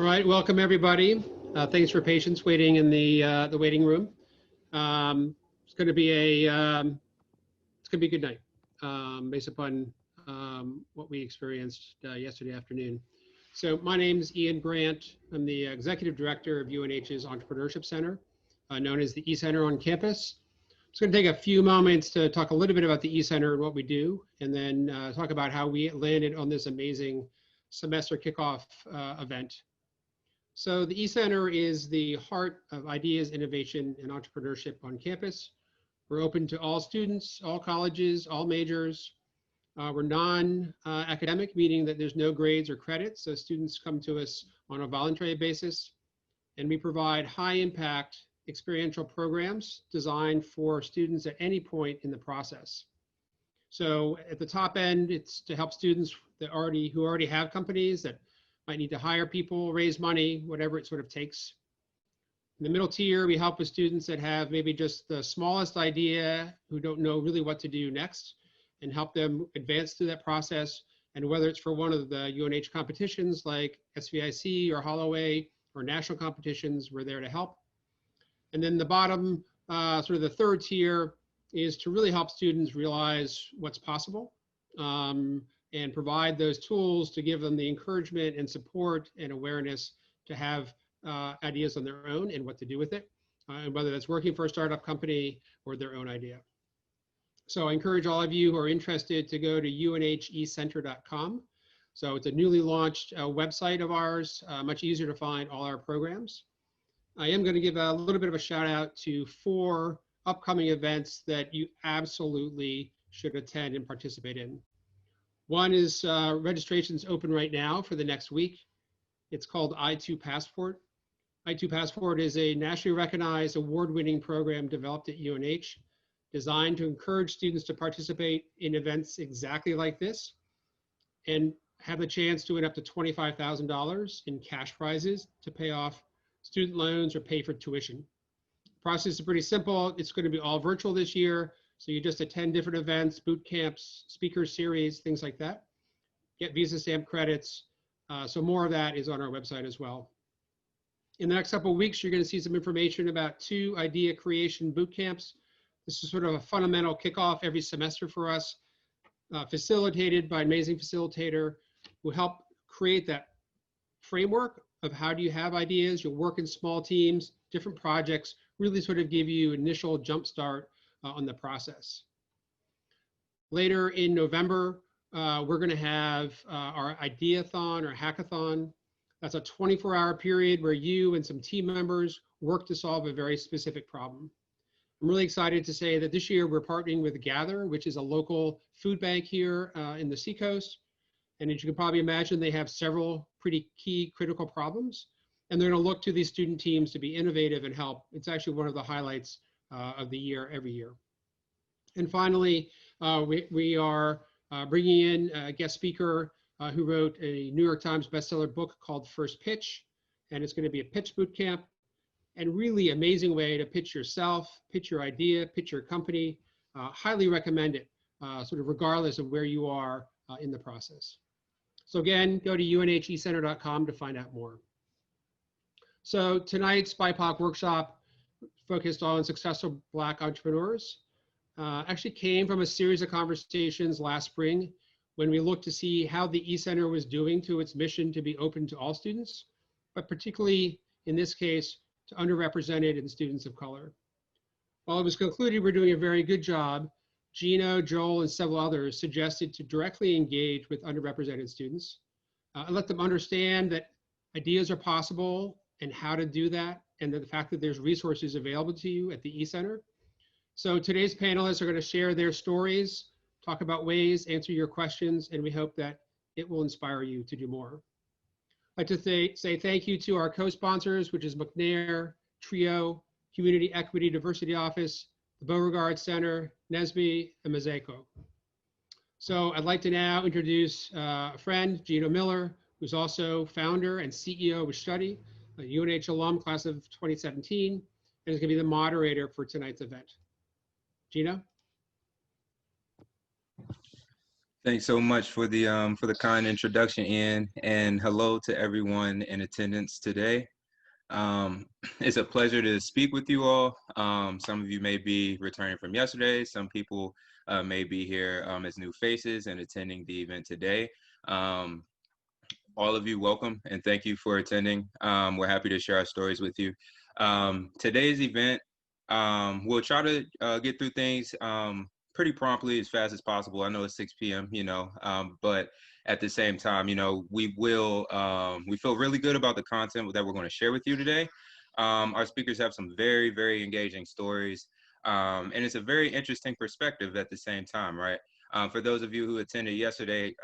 All right, welcome everybody. Thanks for patience waiting in the waiting room. It's going to be a good night based upon what we experienced yesterday afternoon. So my name is Ian Grant. I'm the executive director of UNH's Entrepreneurship Center, known as the E-Center on campus. It's going to take a few moments to talk a little bit about the E-Center and what we do, and then talk about how we landed on this amazing semester kickoff event. So the E-Center is the heart of ideas, innovation, and entrepreneurship on campus. We're open to all students, all colleges, all majors. We're non-academic, meaning that there's no grades or credits, so students come to us on a voluntary basis. And we provide high-impact experiential programs designed for students at any point in the process. So at the top end, it's to help students that who already have companies that might need to hire people, raise money, whatever it sort of takes. In the middle tier, we help with students that have maybe just the smallest idea, who don't know really what to do next, and help them advance through that process. And whether it's for one of the UNH competitions like SVIC or Holloway or national competitions, we're there to help. And then the bottom, sort of the third tier, is to really help students realize what's possible. And provide those tools to give them the encouragement and support and awareness to have ideas on their own and what to do with it, and whether that's working for a startup company or their own idea. So I encourage all of you who are interested to go to unhecenter.com. So it's a newly launched website of ours, much easier to find all our programs. I am going to give a little bit of a shout out to 4 upcoming events that you absolutely should attend and participate in. One is registration's open right now for the next week. It's called I2 Passport. I2 Passport is a nationally recognized award-winning program developed at UNH, designed to encourage students to participate in events exactly like this and have the chance to win up to $25,000 in cash prizes to pay off student loans or pay for tuition. The process is pretty simple. It's going to be all virtual this year. So you just attend different events, boot camps, speaker series, things like that. Get visa stamp credits. So more of that is on our website as well. In the next couple of weeks, you're going to see some information about 2 idea creation boot camps. This is sort of a fundamental kickoff every semester for us, facilitated by an amazing facilitator who help create that framework of how do you have ideas. You'll work in small teams, different projects, really sort of give you initial jump start on the process. Later in November, we're going to have our Ideathon or Hackathon. That's a 24-hour period where you and some team members work to solve a very specific problem. I'm really excited to say that this year we're partnering with Gather, which is a local food bank here in the Seacoast. And as you can probably imagine, they have several pretty key critical problems. And they're going to look to these student teams to be innovative and help. It's actually one of the highlights of the year every year. And finally, we are bringing in a guest speaker who wrote a New York Times bestseller book called First Pitch, and it's going to be a pitch boot camp, and really amazing way to pitch yourself, pitch your idea, pitch your company. Highly recommend it, sort of regardless of where you are in the process. So again, go to unhecenter.com to find out more. So tonight's BIPOC workshop focused on successful Black entrepreneurs, actually came from a series of conversations last spring when we looked to see how the E-Center was doing to its mission to be open to all students, but particularly in this case, to underrepresented and students of color. While it was concluded we're doing a very good job, Geno, Joel, and several others suggested to directly engage with underrepresented students and let them understand that ideas are possible and how to do that, and the fact that there's resources available to you at the E-Center. So today's panelists are going to share their stories, talk about ways, answer your questions, and we hope that it will inspire you to do more. I'd like to say thank you to our co-sponsors, which is McNair, TRIO, Community Equity Diversity Office, the Beauregard Center, NSBE, and Mosaico. So I'd like to now introduce a friend, Geno Miller, who's also founder and CEO of Shtudy, a UNH alum, class of 2017, and is going to be the moderator for tonight's event. Geno? Thanks so much for the kind introduction, Ian, and hello to everyone in attendance today. Um, it's a pleasure to speak with you all. Some of you may be returning from yesterday. Some people may be here as new faces and attending the event today. Um, all of you, welcome and thank you for attending. We're happy to share our stories with you. Today's event, we'll try to get through things pretty promptly as fast as possible. I know it's 6 p.m., but at the same time, we feel really good about the content that we're going to share with you today. Our speakers have some very, very engaging stories, and it's a very interesting perspective at the same time, right? For those of you who attended yesterday,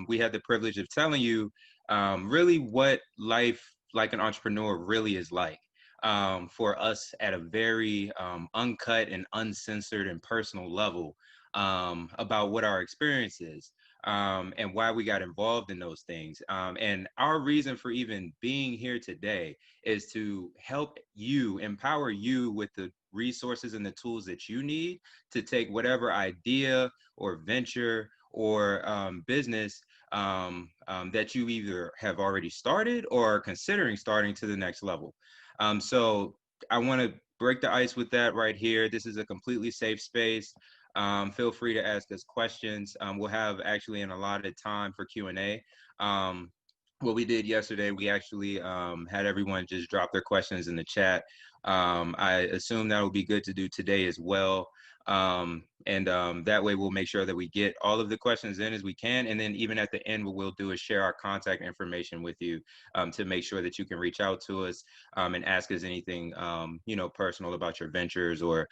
we had the privilege of telling you really what life like an entrepreneur really is like for us at a very uncut and uncensored and personal level about what our experience is and why we got involved in those things. And our reason for even being here today is to help you, empower you with the resources and the tools that you need to take whatever idea or venture or business that you either have already started or are considering starting to the next level. So I want to break the ice with that right here. This is a completely safe space. Feel free to ask us questions. We'll have actually an allotted time for Q&A. What we did yesterday, we actually had everyone just drop their questions in the chat. I assume that will be good to do today as well. And that way we'll make sure that we get all of the questions in as we can. And then even at the end, what we'll do is share our contact information with you to make sure that you can reach out to us and ask us anything, personal about your ventures or,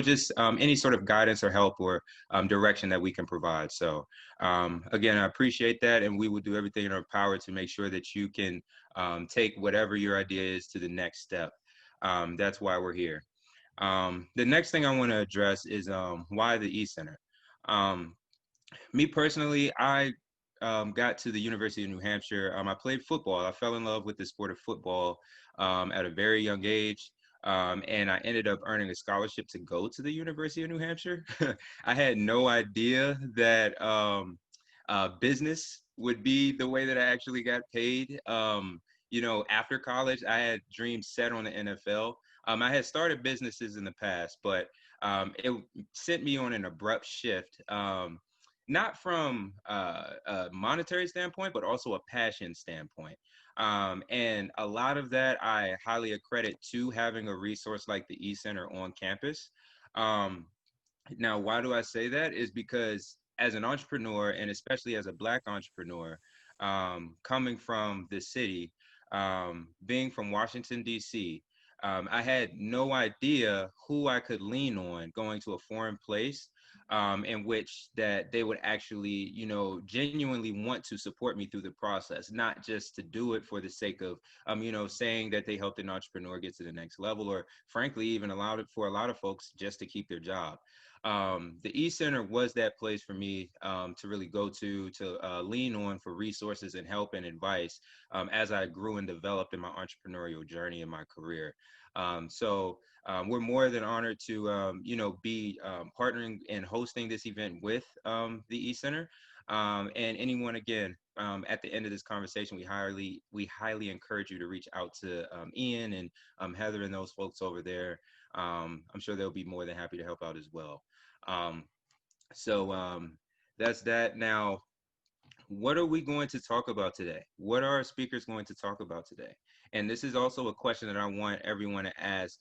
just any sort of guidance or help or direction that we can provide. So again, I appreciate that. And we will do everything in our power to make sure that you can take whatever your idea is to the next step. That's why we're here. The next thing I want to address is why the E-Center. Me personally, I got to the University of New Hampshire. I played football. I fell in love with the sport of football at a very young age. And I ended up earning a scholarship to go to the University of New Hampshire. I had no idea that business would be the way that I actually got paid. After college, I had dreams set on the NFL. I had started businesses in the past, but it sent me on an abrupt shift, not from a monetary standpoint, but also a passion standpoint. And a lot of that I highly accredit to having a resource like the E-Center on campus. Um, Now, why do I say that? Is because as an entrepreneur, and especially as a Black entrepreneur, coming from the city, being from Washington, D.C., I had no idea who I could lean on going to a foreign place in which that they would actually, genuinely want to support me through the process, not just to do it for the sake of, saying that they helped an entrepreneur get to the next level, or frankly, even allowed it for a lot of folks just to keep their job. The E-Center was that place for me to really go to lean on for resources and help and advice as I grew and developed in my entrepreneurial journey in my career. We're more than honored to, be partnering and hosting this event with the E-Center. And anyone, again, at the end of this conversation, we highly encourage you to reach out to Ian and Heather and those folks over there. I'm sure they'll be more than happy to help out as well. Um, so that's that. Now, what are we going to talk about today? What are our speakers going to talk about today? And this is also a question that I want everyone to ask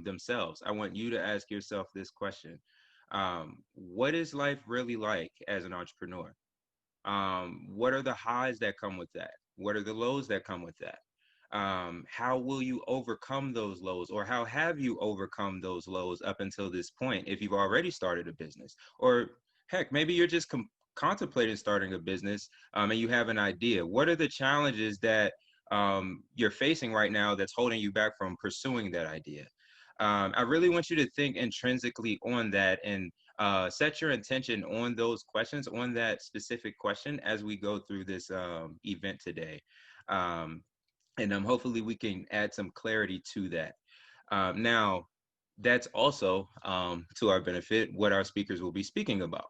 themselves. I want you to ask yourself this question. What is life really like as an entrepreneur? What are the highs that come with that? What are the lows that come with that? How will you overcome those lows, or how have you overcome those lows up until this point if you've already started a business? Or heck, maybe you're just contemplating starting a business and you have an idea. What are the challenges that you're facing right now that's holding you back from pursuing that idea? I really want you to think intrinsically on that and set your intention on those questions, on that specific question as we go through this event today. Um, and hopefully we can add some clarity to that. Now, that's also to our benefit what our speakers will be speaking about.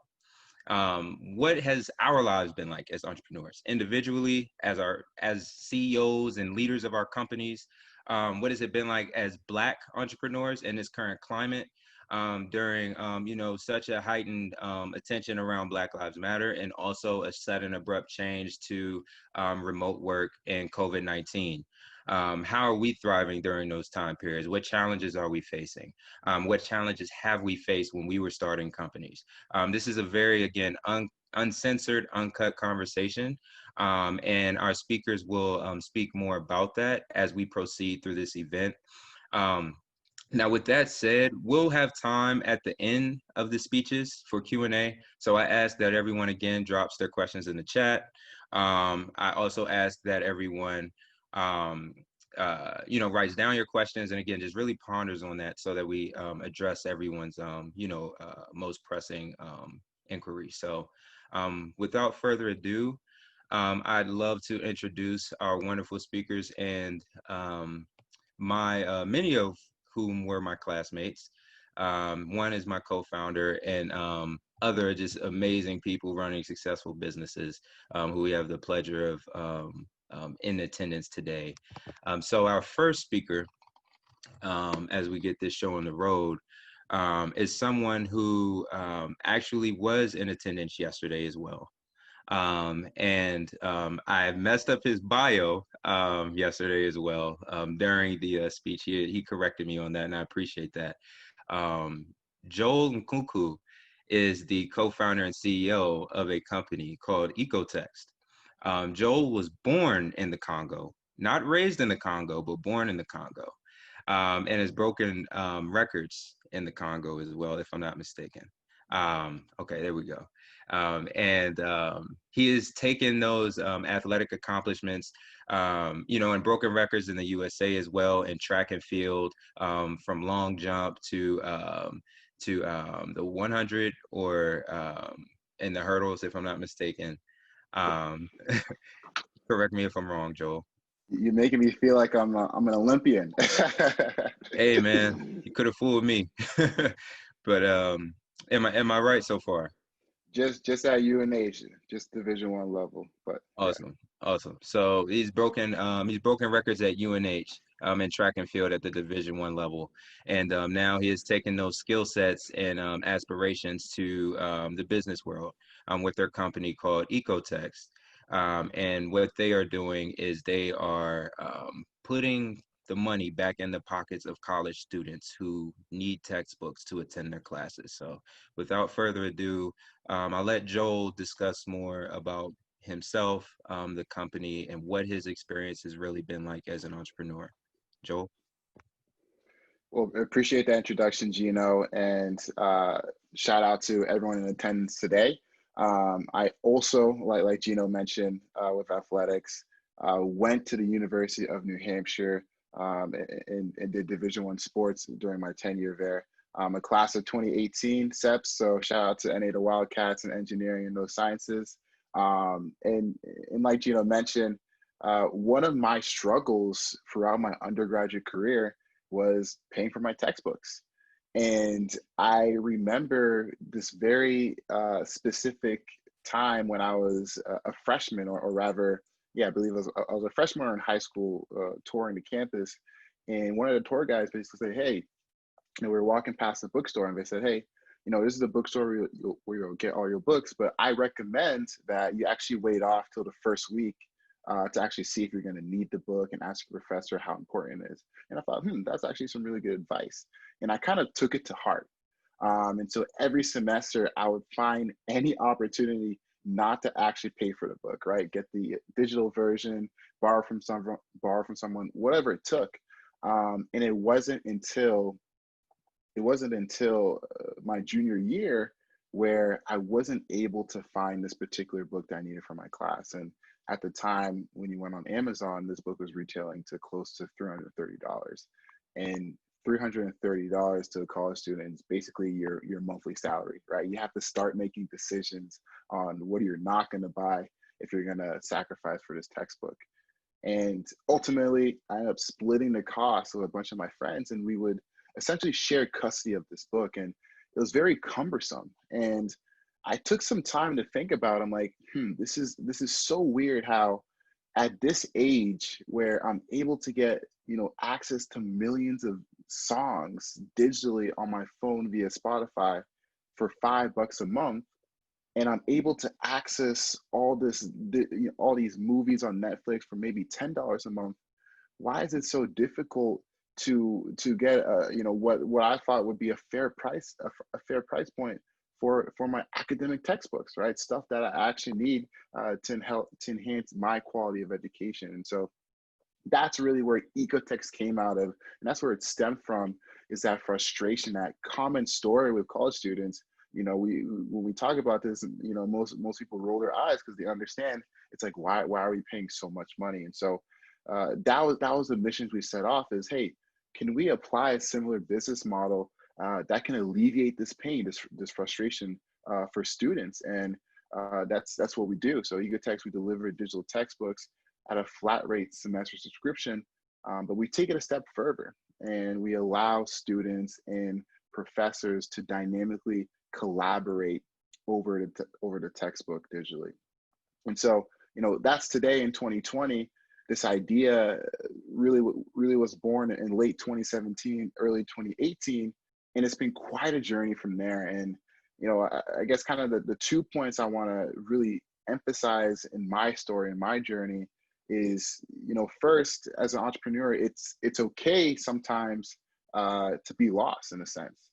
What has our lives been like as entrepreneurs, individually, as CEOs and leaders of our companies? What has it been like as Black entrepreneurs in this current climate, during such a heightened attention around Black Lives Matter, and also a sudden abrupt change to remote work and COVID-19? How are we thriving during those time periods? What challenges are we facing? What challenges have we faced when we were starting companies? This is a very, again, uncensored, uncut conversation. And our speakers will speak more about that as we proceed through this event. Now, with that said, we'll have time at the end of the speeches for Q&A. So I ask that everyone, again, drops their questions in the chat. I also ask that everyone, writes down your questions, and again, just really ponders on that so that we address everyone's, most pressing inquiry. So without further ado, I'd love to introduce our wonderful speakers, and many of whom were my classmates. One is my co-founder, and other just amazing people running successful businesses who we have the pleasure of in attendance today. So our first speaker, as we get this show on the road, is someone who actually was in attendance yesterday as well. I messed up his bio yesterday as well during the speech. He corrected me on that, and I appreciate that. Joel Nkounkou is the co-founder and CEO of a company called Ecotext. Joel was born in the Congo, not raised in the Congo, but born in the Congo, and has broken records in the Congo as well, if I'm not mistaken. Okay, there we go. He has taken those athletic accomplishments, and broken records in the USA as well, in track and field, from long jump to the 100 or in the hurdles, if I'm not mistaken. Correct me if I'm wrong, Joel. You're making me feel like I'm an Olympian. Hey man, you could have fooled me. But am I right so far? Just at UNH, just Division I level. But awesome, yeah. Awesome. So he's broken records at UNH in track and field at the Division I level, and now he has taken those skill sets and aspirations to the business world with their company called Ecotext. And what they are doing is they are putting the money back in the pockets of college students who need textbooks to attend their classes. So without further ado, I'll let Joel discuss more about himself, the company, and what his experience has really been like as an entrepreneur. Joel? Well, I appreciate that introduction, Geno, and shout out to everyone in attendance today. I also, like Geno mentioned, with athletics, went to the University of New Hampshire and did Division I sports during my tenure there. I'm a class of 2018 SEPs, so shout out to any of the Wildcats in engineering and those sciences. And like Geno mentioned, one of my struggles throughout my undergraduate career was paying for my textbooks. And I remember this very specific time when I was a freshman, or rather, yeah, I believe I was a freshman in high school touring the campus. And one of the tour guides basically said, hey, we were walking past the bookstore, and they said, hey, this is the bookstore where you'll get all your books, but I recommend that you actually wait off till the first week to actually see if you're going to need the book, and ask the professor how important it is. And I thought, that's actually some really good advice. And I kind of took it to heart. And so every semester I would find any opportunity not to actually pay for the book, right? Get the digital version, borrow from someone, whatever it took. And it wasn't until my junior year where I wasn't able to find this particular book that I needed for my class. And at the time, when you went on Amazon, this book was retailing to close to $330. And $330 to a college student is basically your monthly salary, right? You have to start making decisions on what you're not going to buy if you're going to sacrifice for this textbook. And ultimately, I ended up splitting the cost with a bunch of my friends, and we would essentially share custody of this book. And it was very cumbersome. And I took some time to think about it. I'm like, this is so weird how at this age where I'm able to get, access to millions of songs digitally on my phone via Spotify for $5 a month, and I'm able to access all these movies on Netflix for maybe $10 a month. Why is it so difficult to get what I thought would be a fair price, a fair price point for my academic textbooks, right? Stuff that I actually need to enhance my quality of education. And so that's really where Ecotext came out of, and that's where it stemmed from, is that frustration, that common story with college students. We when we talk about this, most people roll their eyes because they understand it's like, why are we paying so much money? And so that was the missions we set off, is, hey, can we apply a similar business model that can alleviate this pain, this frustration for students? And that's what we do. So Ecotext, we deliver digital textbooks at a flat rate semester subscription, but we take it a step further, and we allow students and professors to dynamically collaborate over the textbook digitally. And so, that's today in 2020. This idea really was born in late 2017, early 2018, and it's been quite a journey from there. And I guess kind of the 2 points I want to really emphasize in my story and my journey is, first, as an entrepreneur, it's okay sometimes to be lost, in a sense.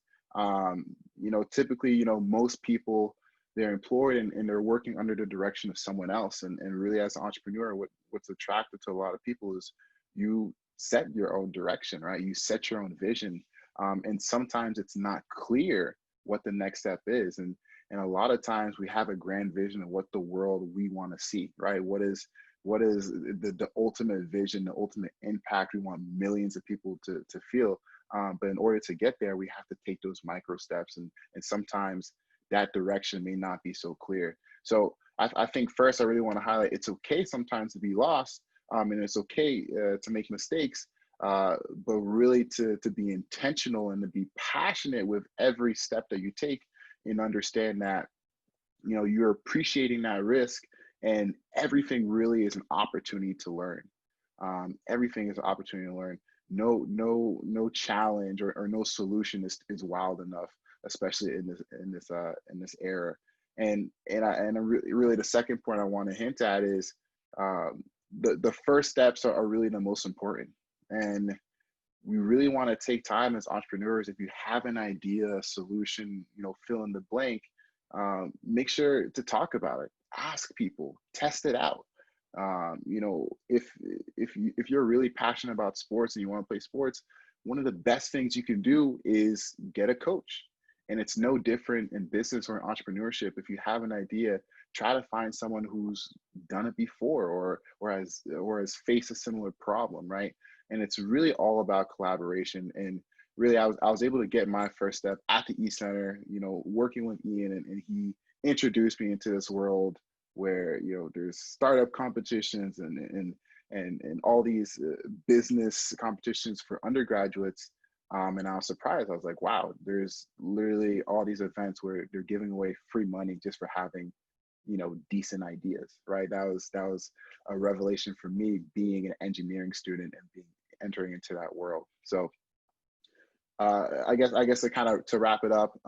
Typically, most people, they're employed and they're working under the direction of someone else. And really, as an entrepreneur, what's attractive to a lot of people is you set your own direction, right? You set your own vision. And sometimes it's not clear what the next step is. And a lot of times we have a grand vision of what the world we want to see, right? What is the ultimate vision, the ultimate impact we want millions of people to feel. But in order to get there, we have to take those micro steps. And sometimes that direction may not be so clear. So I think first, I really want to highlight, it's okay sometimes to be lost, and it's okay to make mistakes, but really to be intentional and to be passionate with every step that you take, and understand that, you're appreciating that risk, and everything really is an opportunity to learn. Everything is an opportunity to learn. No challenge or no solution is wild enough, especially in this era. And really the second point I want to hint at is the first steps are really the most important. And we really want to take time as entrepreneurs. If you have an idea, a solution, fill in the blank, make sure to talk about it, ask people, test it out. If you're really passionate about sports and you want to play sports, one of the best things you can do is get a coach. And it's no different in business or in entrepreneurship. If you have an idea, try to find someone who's done it before or has faced a similar problem, right? And it's really all about collaboration. And really, I was able to get my first step at the E Center, working with Ian, and he introduced me into this world where there's startup competitions and all these business competitions for undergraduates. And I was surprised. I was like, wow, there's literally all these events where they're giving away free money just for having, decent ideas, right? That was a revelation for me, being an engineering student and entering into that world. So I guess to wrap it up,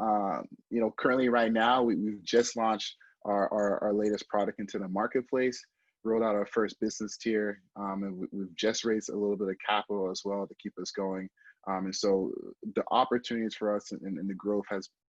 currently right now, we've just launched our latest product into the marketplace, rolled out our first business tier, and we've just raised a little bit of capital as well to keep us going. And so the opportunities for us and the growth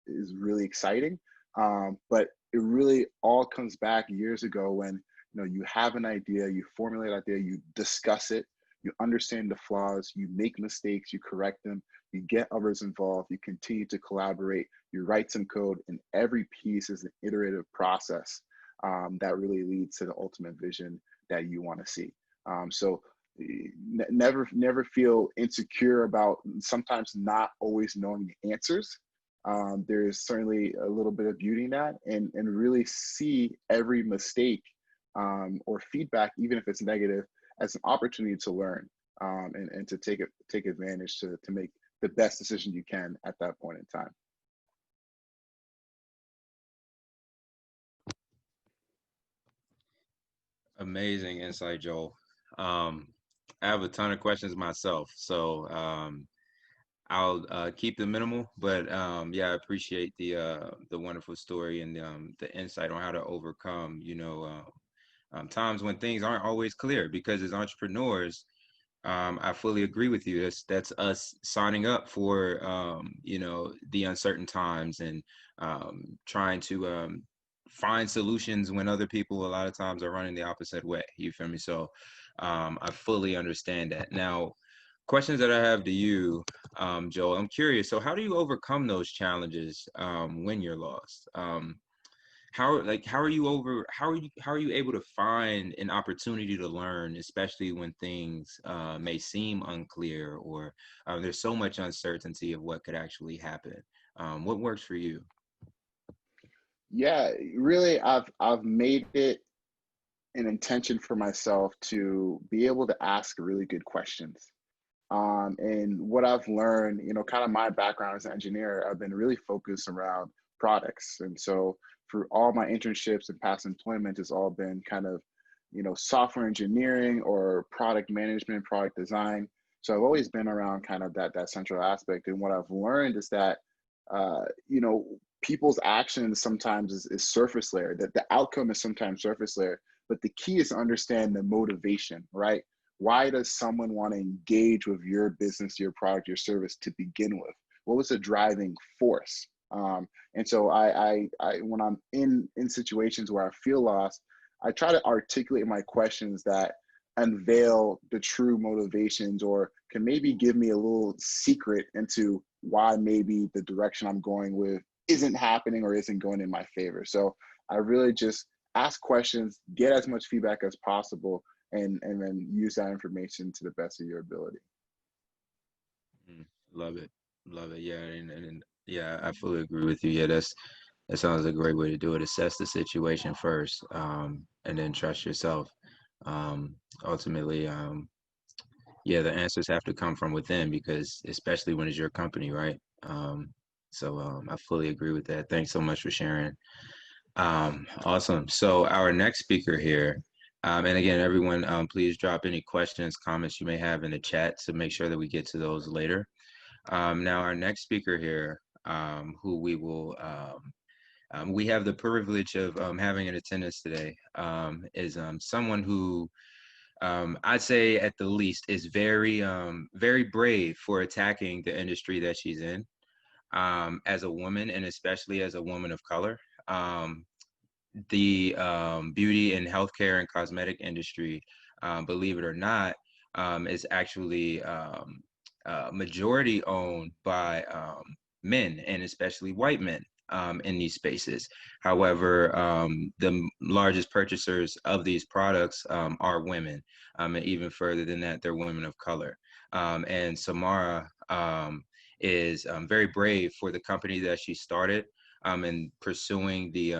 is really exciting. But it really all comes back years ago when, you have an idea, you formulate an idea, you discuss it, you understand the flaws, you make mistakes, you correct them, you get others involved, you continue to collaborate, you write some code, and every piece is an iterative process that really leads to the ultimate vision that you want to see. So never feel insecure about sometimes not always knowing the answers. There's certainly a little bit of beauty in that, and really see every mistake or feedback, even if it's negative, as an opportunity to learn, and to take advantage to make the best decision you can at that point in time. Amazing insight, Joel. I have a ton of questions myself, so I'll keep them minimal. But yeah, I appreciate the wonderful story and the insight on how to overcome, times when things aren't always clear. Because as entrepreneurs, I fully agree with you. That's us signing up for the uncertain times and trying to find solutions when other people a lot of times are running the opposite way. You feel me? So I fully understand that. Now, questions that I have to you, Joel, I'm curious. So how do you overcome those challenges when you're lost? How are you able to find an opportunity to learn, especially when things may seem unclear or there's so much uncertainty of what could actually happen? What works for you? Yeah, really, I've made it an intention for myself to be able to ask really good questions. And what I've learned, kind of my background as an engineer, I've been really focused around products. And so through all my internships and past employment, it's all been kind of, software engineering or product management, product design. So I've always been around kind of that central aspect. And what I've learned is that, uh, you know, people's actions sometimes is surface layer, that the outcome is sometimes surface layer, but the key is to understand the motivation, right? Why does someone want to engage with your business, your product, your service to begin with? What was the driving force? And so when I'm in situations where I feel lost, I try to articulate my questions that unveil the true motivations or can maybe give me a little secret into why maybe the direction I'm going with isn't happening or isn't going in my favor. So I really just ask questions, get as much feedback as possible, and then use that information to the best of your ability. Love it. Love it. Yeah. And yeah, I fully agree with you. Yeah, that sounds a great way to do it. Assess the situation first, and then trust yourself. Ultimately, yeah, the answers have to come from within because especially when it's your company, right? I fully agree with that. Thanks so much for sharing. Awesome. So our next speaker here, and again, everyone, please drop any questions, comments you may have in the chat to make sure that we get to those later. Now, our next speaker here, who we have the privilege of having in attendance today, is someone who I'd say at the least is very brave for attacking the industry that she's in as a woman and especially as a woman of color. The beauty and healthcare and cosmetic industry, believe it or not, is actually majority owned by men and especially white men in these spaces. However, the largest purchasers of these products are women, and even further than that, they're women of color. And Samara is very brave for the company that she started and pursuing the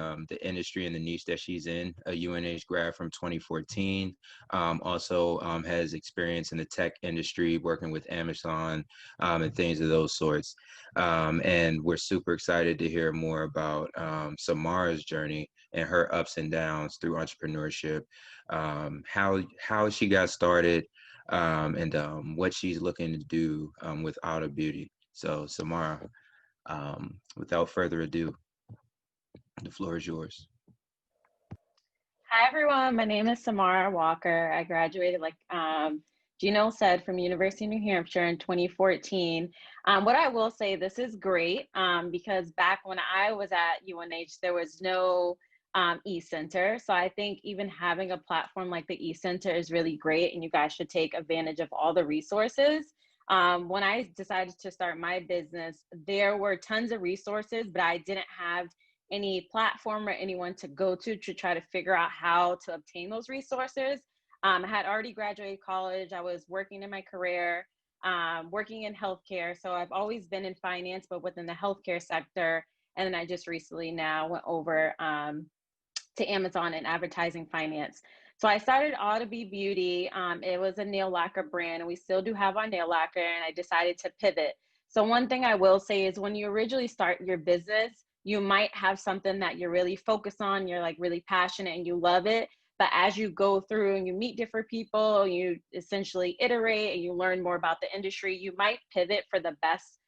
industry and the niche that she's in. A UNH grad from 2014, also has experience in the tech industry, working with Amazon and things of those sorts. And we're super excited to hear more about Samara's journey and her ups and downs through entrepreneurship, how she got started, and what she's looking to do with Auto Beauty. So Samara, without further ado, the floor is yours. Hi, everyone. My name is Samara Walker. I graduated, like Geno said, from University of New Hampshire in 2014. What I will say, this is great because back when I was at UNH, there was no e-center. So I think even having a platform like the e-center is really great, and you guys should take advantage of all the resources. When I decided to start my business, there were tons of resources, but I didn't have any platform or anyone to go to try to figure out how to obtain those resources. I had already graduated college. I was working in my career, working in healthcare. So I've always been in finance, but within the healthcare sector. And then I just recently now went over to Amazon in advertising finance. So I started Auto Beauty. It was a nail lacquer brand, and we still do have our nail lacquer, and I decided to pivot. So one thing I will say is when you originally start your business, you might have something that you're really focused on, you're like really passionate and you love it. But as you go through and you meet different people, you essentially iterate and you learn more about the industry, you might pivot for the best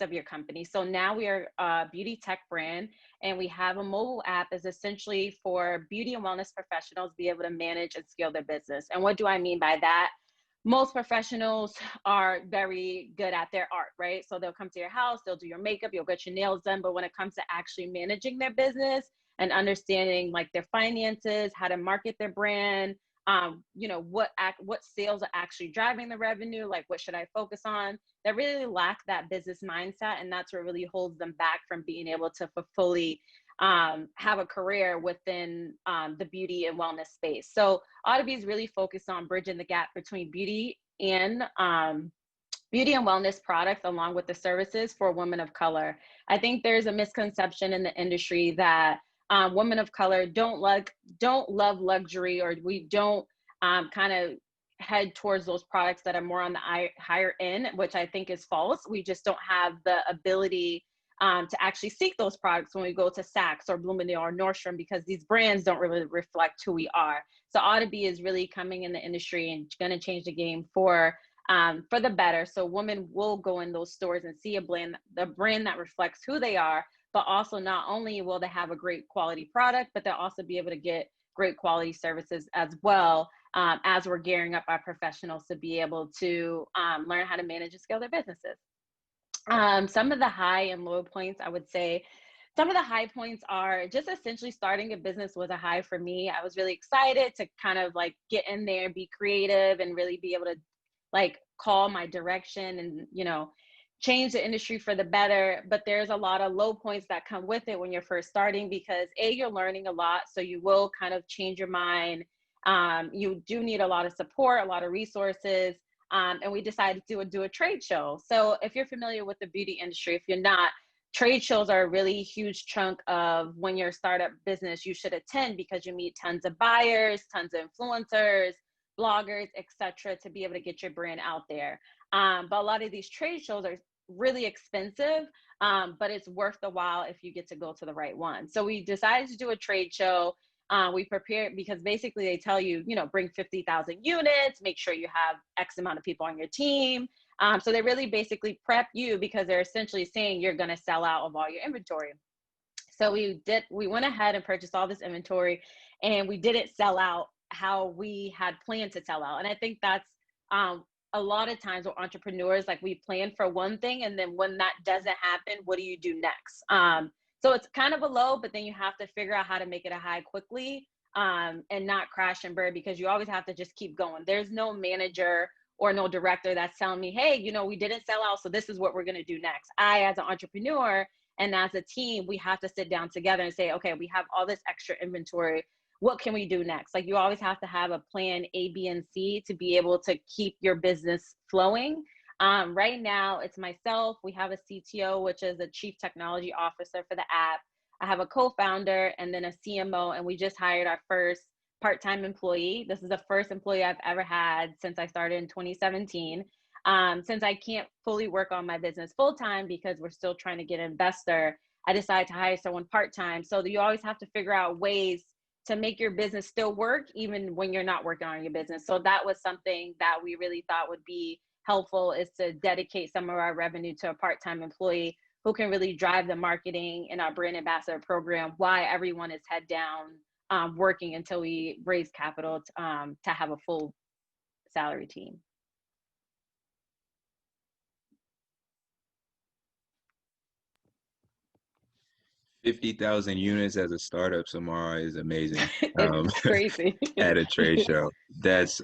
of your company. So now we are a beauty tech brand, and we have a mobile app is essentially for beauty and wellness professionals to be able to manage and scale their business. And what do I mean by that? Most professionals are very good at their art, right? So they'll come to your house, they'll do your makeup, you'll get your nails done. But when it comes to actually managing their business and understanding like their finances, how to market their brand, what sales are actually driving the revenue, like what should I focus on? They really lack that business mindset, and that's what really holds them back from being able to fully have a career within the beauty and wellness space. So Audibee is really focused on bridging the gap between beauty and wellness products along with the services for women of color. I think there's a misconception in the industry that women of color don't love luxury, or we don't kind of head towards those products that are more on the higher end, which I think is false. We just don't have the ability to actually seek those products when we go to Saks or Bloomingdale or Nordstrom, because these brands don't really reflect who we are. So Audibee is really coming in the industry and going to change the game for the better. So women will go in those stores and see the brand that reflects who they are, but also not only will they have a great quality product, but they'll also be able to get great quality services as well, as we're gearing up our professionals to be able to learn how to manage and scale their businesses. Some of the high and low points, I would say, some of the high points are just essentially starting a business was a high for me. I was really excited to kind of like get in there, be creative, and really be able to like call my direction and, change the industry for the better. But there's a lot of low points that come with it when you're first starting, because you're learning a lot. So you will kind of change your mind. You do need a lot of support, a lot of resources. And we decided to do a trade show. So if you're familiar with the beauty industry, if you're not, trade shows are a really huge chunk of when you're a startup business, you should attend, because you meet tons of buyers, tons of influencers, bloggers, etc., to be able to get your brand out there. But a lot of these trade shows are really expensive, but it's worth the while if you get to go to the right one. So we decided to do a trade show. We prepared, because basically they tell you, bring 50,000 units, make sure you have X amount of people on your team. So they really basically prep you, because they're essentially saying you're going to sell out of all your inventory. So we went ahead and purchased all this inventory, and we didn't sell out how we had planned to sell out. And I think that's a lot of times with entrepreneurs, like we plan for one thing, and then when that doesn't happen, what do you do next? So it's kind of a low, but then you have to figure out how to make it a high quickly, and not crash and burn, because you always have to just keep going. There's no manager or no director that's telling me, hey, we didn't sell out, so this is what we're going to do next. I, as an entrepreneur and as a team, we have to sit down together and say, okay, we have all this extra inventory. What can we do next? Like, you always have to have a plan A, B, and C to be able to keep your business flowing. Right now, it's myself. We have a CTO, which is a Chief Technology Officer for the app. I have a co-founder and then a CMO, and we just hired our first part-time employee. This is the first employee I've ever had since I started in 2017. Since I can't fully work on my business full-time because we're still trying to get an investor, I decided to hire someone part-time. So you always have to figure out ways to make your business still work even when you're not working on your business. So that was something that we really thought would be helpful, is to dedicate some of our revenue to a part-time employee who can really drive the marketing and our brand ambassador program while everyone is head down working until we raise capital to have a full salary team. $50,000 units as a startup, Samara, is amazing. It's crazy. At a trade show. That's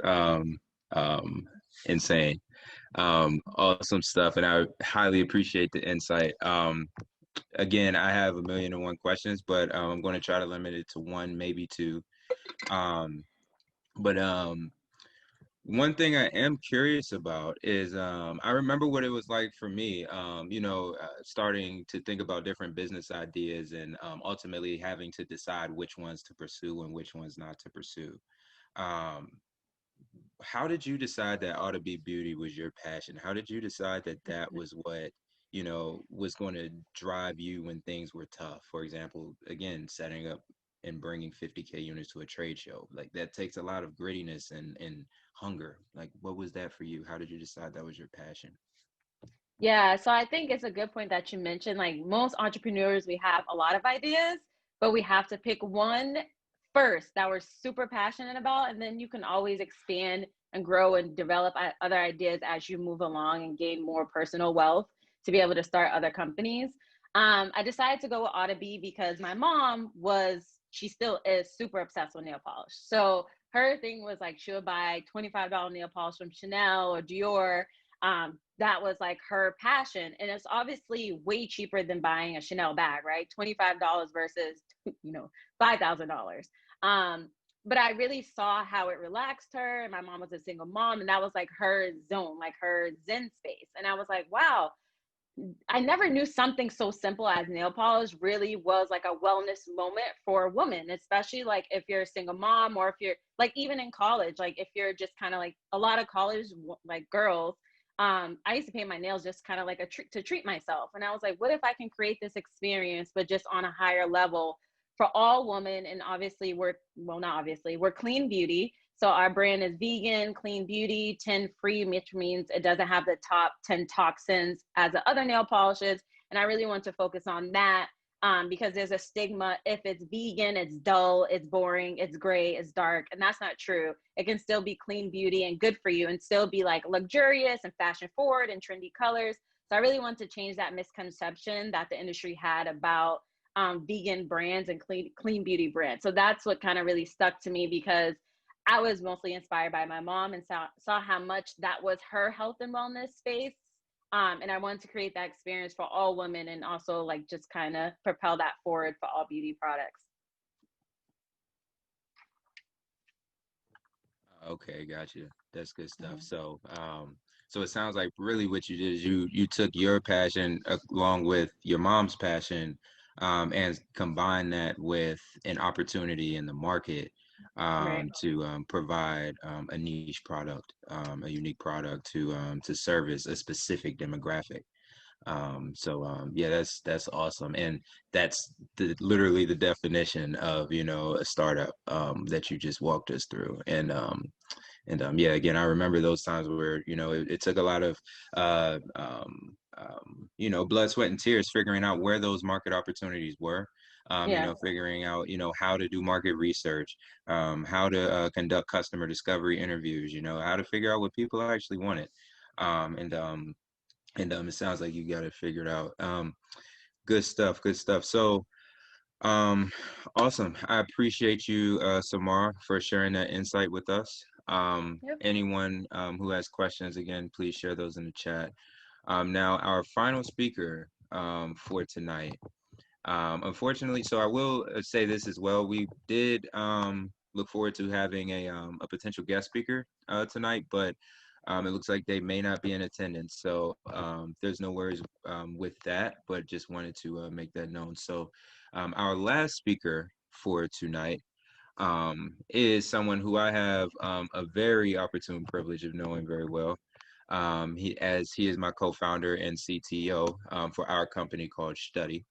insane. Awesome stuff. And I highly appreciate the insight. Again, I have 1,000,001 questions, but I'm going to try to limit it to one, maybe two. One thing I am curious about is I remember what it was like for me, starting to think about different business ideas and ultimately having to decide which ones to pursue and which ones not to pursue. How did you decide that Audibee Beauty was your passion? How did you decide that that was what, was going to drive you when things were tough? For example, again, setting up and bringing 50K units to a trade show. Like that takes a lot of grittiness and hunger. Like, what was that for you? How did you decide that was your passion? Yeah, so I think it's a good point that you mentioned. Like most entrepreneurs, we have a lot of ideas, but we have to pick one first that we're super passionate about, and then you can always expand and grow and develop other ideas as you move along and gain more personal wealth to be able to start other companies. I decided to go with Auto-B because my mom she still is super obsessed with nail polish. So her thing was like she would buy $25 nail polish from Chanel or Dior. That was like her passion, and it's obviously way cheaper than buying a Chanel bag, right? $25 versus $5,000. But I really saw how it relaxed her, and my mom was a single mom, and that was like her zone, like her zen space. And I was like, wow, I never knew something so simple as nail polish really was like a wellness moment for a woman, especially like if you're a single mom, or if you're like even in college, like if you're just kind of like a lot of college like girls. I used to paint my nails just kind of like a treat to treat myself. And I was like, what if I can create this experience, but just on a higher level for all women? And obviously not obviously, we're clean beauty. So our brand is vegan, clean beauty, 10 free, which means it doesn't have the top 10 toxins as the other nail polishes. And I really want to focus on that because there's a stigma. If it's vegan, it's dull, it's boring, it's gray, it's dark. And that's not true. It can still be clean beauty and good for you and still be like luxurious and fashion forward and trendy colors. So I really want to change that misconception that the industry had about vegan brands and clean beauty brands. So that's what kind of really stuck to me, because I was mostly inspired by my mom and saw how much that was her health and wellness space. And I wanted to create that experience for all women and also like just kind of propel that forward for all beauty products. Okay, gotcha. That's good stuff. Mhm. So it sounds like really what you did is you took your passion along with your mom's passion, and combined that with an opportunity in the market, Right. to provide a niche product, a unique product to service a specific demographic. Yeah, that's awesome, and that's literally the definition of a startup that you just walked us through. Yeah, again, I remember those times where it took a lot of blood, sweat, and tears figuring out where those market opportunities were. Yeah. Figuring out how to do market research, how to conduct customer discovery interviews, how to figure out what people actually wanted. Um, and um, it sounds like you got it figured out. Good stuff. Good stuff. Um, awesome. I appreciate you, Samar, for sharing that insight with us. Yep. Anyone who has questions, again, please share those in the chat. Now, our final speaker for tonight. Unfortunately, so I will say this as well. We did look forward to having a potential guest speaker tonight, but it looks like they may not be in attendance. So there's no worries with that, but just wanted to make that known. So our last speaker for tonight is someone who I have a very opportune privilege of knowing very well. He is my co-founder and CTO for our company called Shtudy.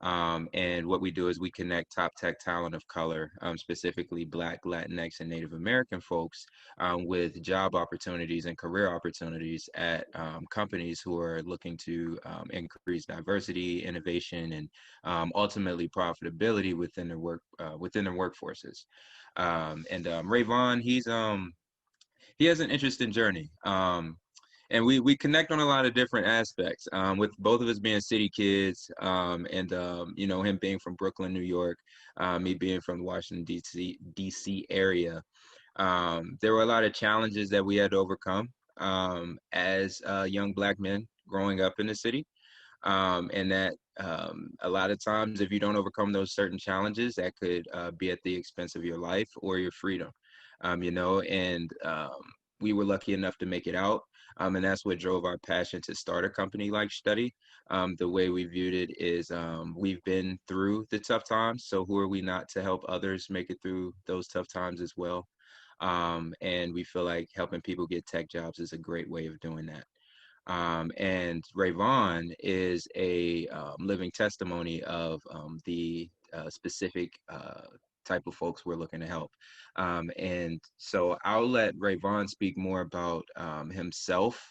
And what we do is we connect top tech talent of color, specifically Black, Latinx, and Native American folks, with job opportunities and career opportunities at companies who are looking to increase diversity, innovation, and ultimately profitability within their workforces. Rayvoughn, he has an interesting journey. And we connect on a lot of different aspects, with both of us being city kids, and him being from Brooklyn, New York, me being from the Washington DC area. There were a lot of challenges that we had to overcome as young Black men growing up in the city, and that a lot of times if you don't overcome those certain challenges, that could be at the expense of your life or your freedom. And we were lucky enough to make it out. And that's what drove our passion to start a company like Shtudy. The way we viewed it is we've been through the tough times, so who are we not to help others make it through those tough times as well? And we feel like helping people get tech jobs is a great way of doing that. And Rayvoughn is a living testimony of the specific type of folks we're looking to help. And so I'll let Rayvoughn speak more about himself,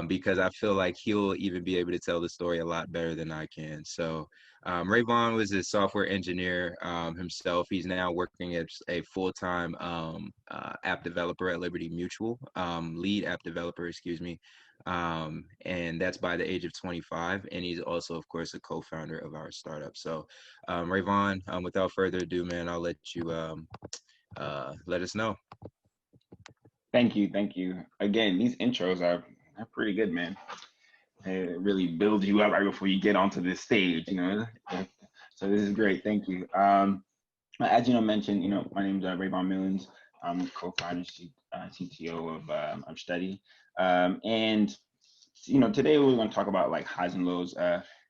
because I feel like he'll even be able to tell the story a lot better than I can. So Rayvoughn was a software engineer himself. He's now working as a full-time app developer at Liberty Mutual, lead app developer, excuse me. And that's by the age of 25. And he's also, of course, a co-founder of our startup. So Rayvoughn, without further ado, man, I'll let you let us know. Thank you. Again, these intros are pretty good, man. It really builds you up right before you get onto this stage, you know. So this is great. Thank you. As you know, mentioned, you know, my name is Rayvoughn Millings. I'm co-founder, CTO of Shtudy. And you know, today we're going to talk about like highs and lows.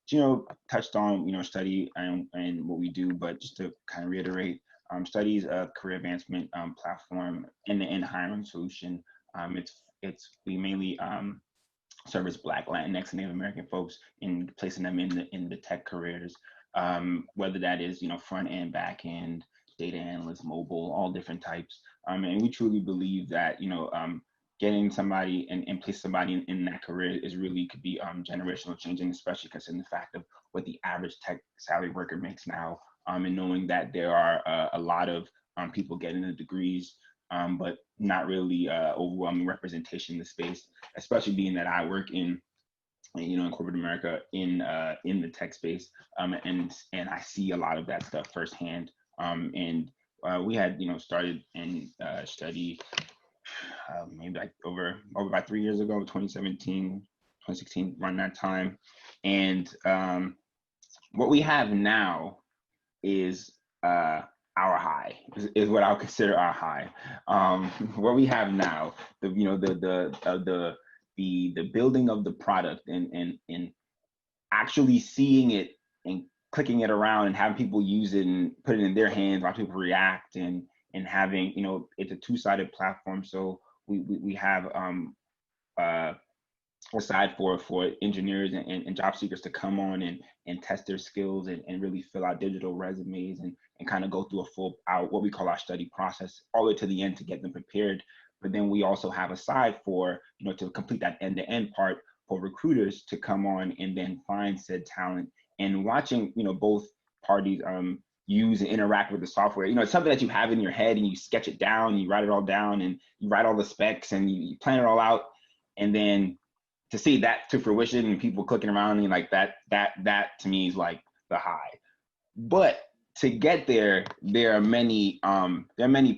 Geno touched on, you know, Shtudy and what we do, but just to kind of reiterate, Shtudy is a career advancement platform and hiring solution. We mainly service Black, Latinx, and Native American folks in placing them in the tech careers, whether that is, you know, front end, back end, data analyst, mobile, all different types. And we truly believe that, you know, getting somebody and place somebody in that career is really could be generational changing, especially considering the fact of what the average tech salary worker makes now, and knowing that there are a lot of people getting the degrees, but not really overwhelming representation in the space, especially being that I work in, you know, in corporate America in the tech space, and I see a lot of that stuff firsthand. And we had, you know, started in Shtudy maybe like over about 3 years ago, 2017, 2016, around that time. And what we have now is our high, is what I'll consider our high. What we have now, the building of the product and actually seeing it and clicking it around and having people use it and put it in their hands, a lot of people react, and having, you know, it's a two-sided platform. So we have a side for engineers and job seekers to come on and test their skills and really fill out digital resumes and kind of go through a full out what we call our Shtudy process all the way to the end to get them prepared. But then we also have a side for, you know, to complete that end-to-end part for recruiters to come on and then find said talent. And watching, you know, both parties use and interact with the software. You know, it's something that you have in your head and you sketch it down, you write it all down, and you write all the specs and you plan it all out. And then to see that to fruition and people clicking around and like that to me is like the high. But to get there, there are many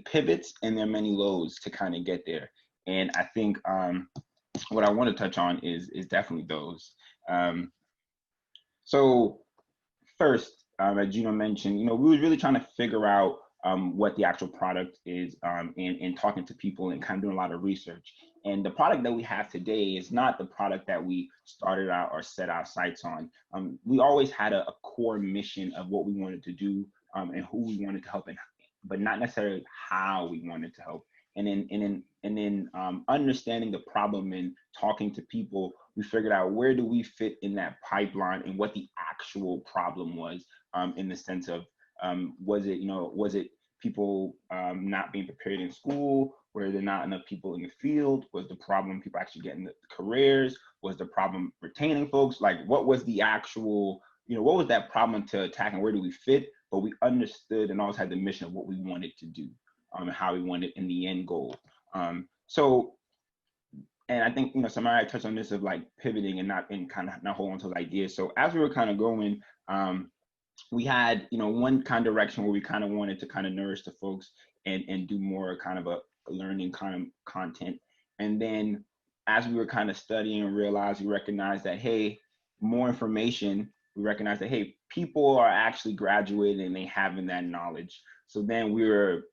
pivots and there are many lows to kind of get there. And I think what I want to touch on is definitely those. So first, as Geno mentioned, you know, we were really trying to figure out what the actual product is, and talking to people and kind of doing a lot of research. And the product that we have today is not the product that we started out or set our sights on. We always had a core mission of what we wanted to do and who we wanted to help, but not necessarily how we wanted to help. And then understanding the problem and talking to people, we figured out where do we fit in that pipeline and what the actual problem was, in the sense of, was it people not being prepared in school? Were there not enough people in the field? Was the problem people actually getting the careers? Was the problem retaining folks? Like, what was the actual, you know, what was that problem to attack and where do we fit? But we understood and always had the mission of what we wanted to do, and how we wanted in the end goal. So, and I think, you know, somebody touched on this of like pivoting and not hold on to the ideas. So as we were kind of going, we had, you know, one kind of direction where we kind of wanted to kind of nourish the folks and do more kind of a learning kind of content. And then as we were kind of studying and we recognized that, hey, more information, we recognized that, hey, people are actually graduating and they having that knowledge. So then we were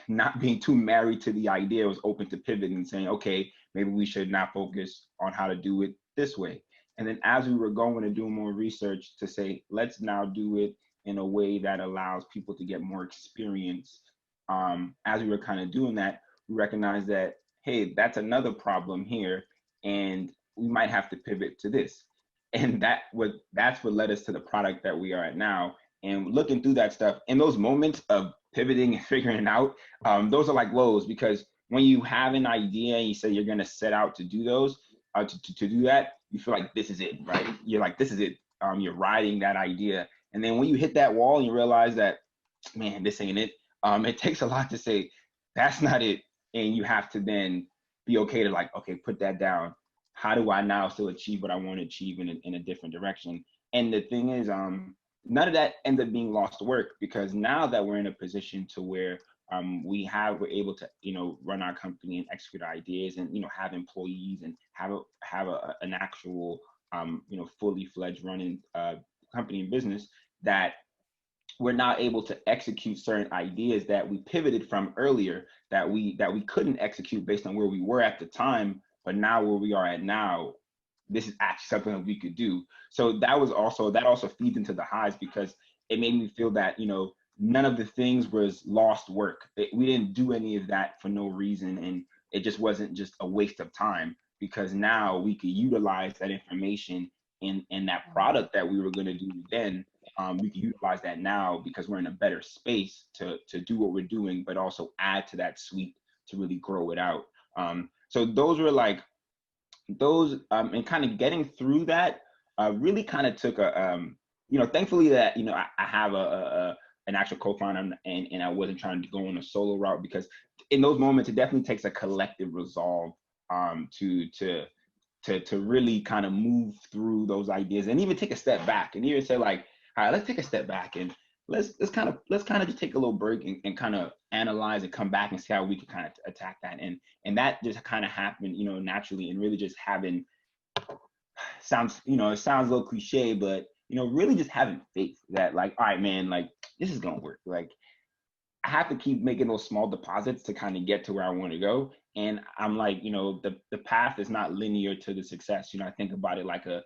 not being too married to the idea, was open to pivoting and saying, okay, maybe we should not focus on how to do it this way. And then as we were going to do more research to say, let's now do it in a way that allows people to get more experience. As we were kind of doing that, we recognized that, hey, that's another problem here, and we might have to pivot to this. And that's what led us to the product that we are at now. and looking through that stuff, and those moments of pivoting and figuring it out, those are like lows, because when you have an idea and you say you're going to set out to do those, to do that, you feel like this is it, right? You're like, this is it. You're riding that idea. And then when you hit that wall and you realize that, man, this ain't it. It takes a lot to say, that's not it. And you have to then be okay to like, okay, put that down. How do I now still achieve what I want to achieve in a different direction? And the thing is, none of that ended up being lost work, because now that we're in a position to where we're able to, run our company and execute ideas, and, have employees and have an actual, fully fledged running company and business, that we're now able to execute certain ideas that we pivoted from earlier, that we couldn't execute based on where we were at the time, but now where we are at now, this is actually something that we could do. So that also feeds into the highs, because it made me feel that, none of the things was lost work. We didn't do any of that for no reason, and it just wasn't just a waste of time, because now we could utilize that information in that product that we were going to do then. We can utilize that now because we're in a better space to do what we're doing, but also add to that suite to really grow it out. So those were like those, and kind of getting through that really kind of took a, thankfully that, I have an actual co-founder, and I wasn't trying to go on a solo route, because in those moments, it definitely takes a collective resolve to really kind of move through those ideas, and even take a step back, and even say like, all right, let's take a step back, and let's kind of just take a little break, and kind of analyze and come back and see how we can kind of attack that. And that just kind of happened, naturally, and really just having, sounds, it sounds a little cliche, but, really just having faith that like, all right, man, like this is going to work. Like I have to keep making those small deposits to kind of get to where I want to go. And I'm like, the path is not linear to the success. I think about it like an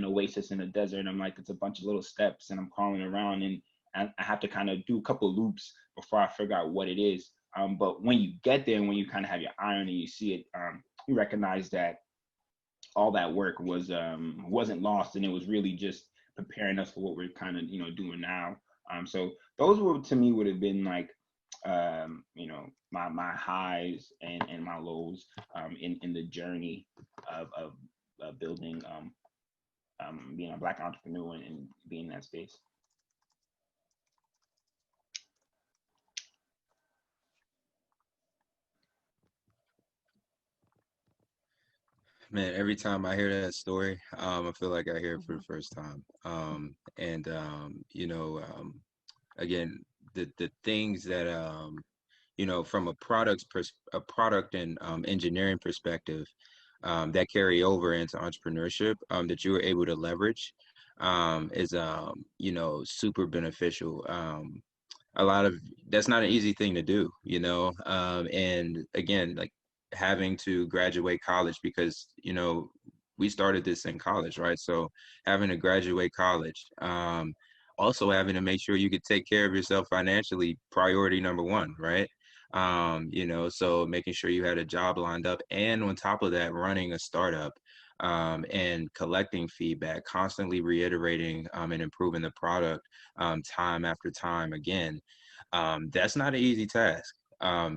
oasis in a desert. And I'm like, it's a bunch of little steps, and I'm crawling around, and I have to kind of do a couple of loops before I figure out what it is. But when you get there, and when you kind of have your eye on it and you see it, you recognize that all that work wasn't lost, and it was really just preparing us for what we're kind of doing now. So those to me would have been like my highs and my lows in the journey of building being a Black entrepreneur and being in that space. Man, every time I hear that story, I feel like I hear it for the first time. Again, the things that from a product and engineering perspective, that carry over into entrepreneurship, that you were able to leverage, is super beneficial. That's not an easy thing to do, and again, like having to graduate college, because we started this in college, right? So having to graduate college, also having to make sure you could take care of yourself financially, priority number one, right? So making sure you had a job lined up, and on top of that, running a startup, and collecting feedback, constantly reiterating and improving the product time after time again. That's not an easy task. I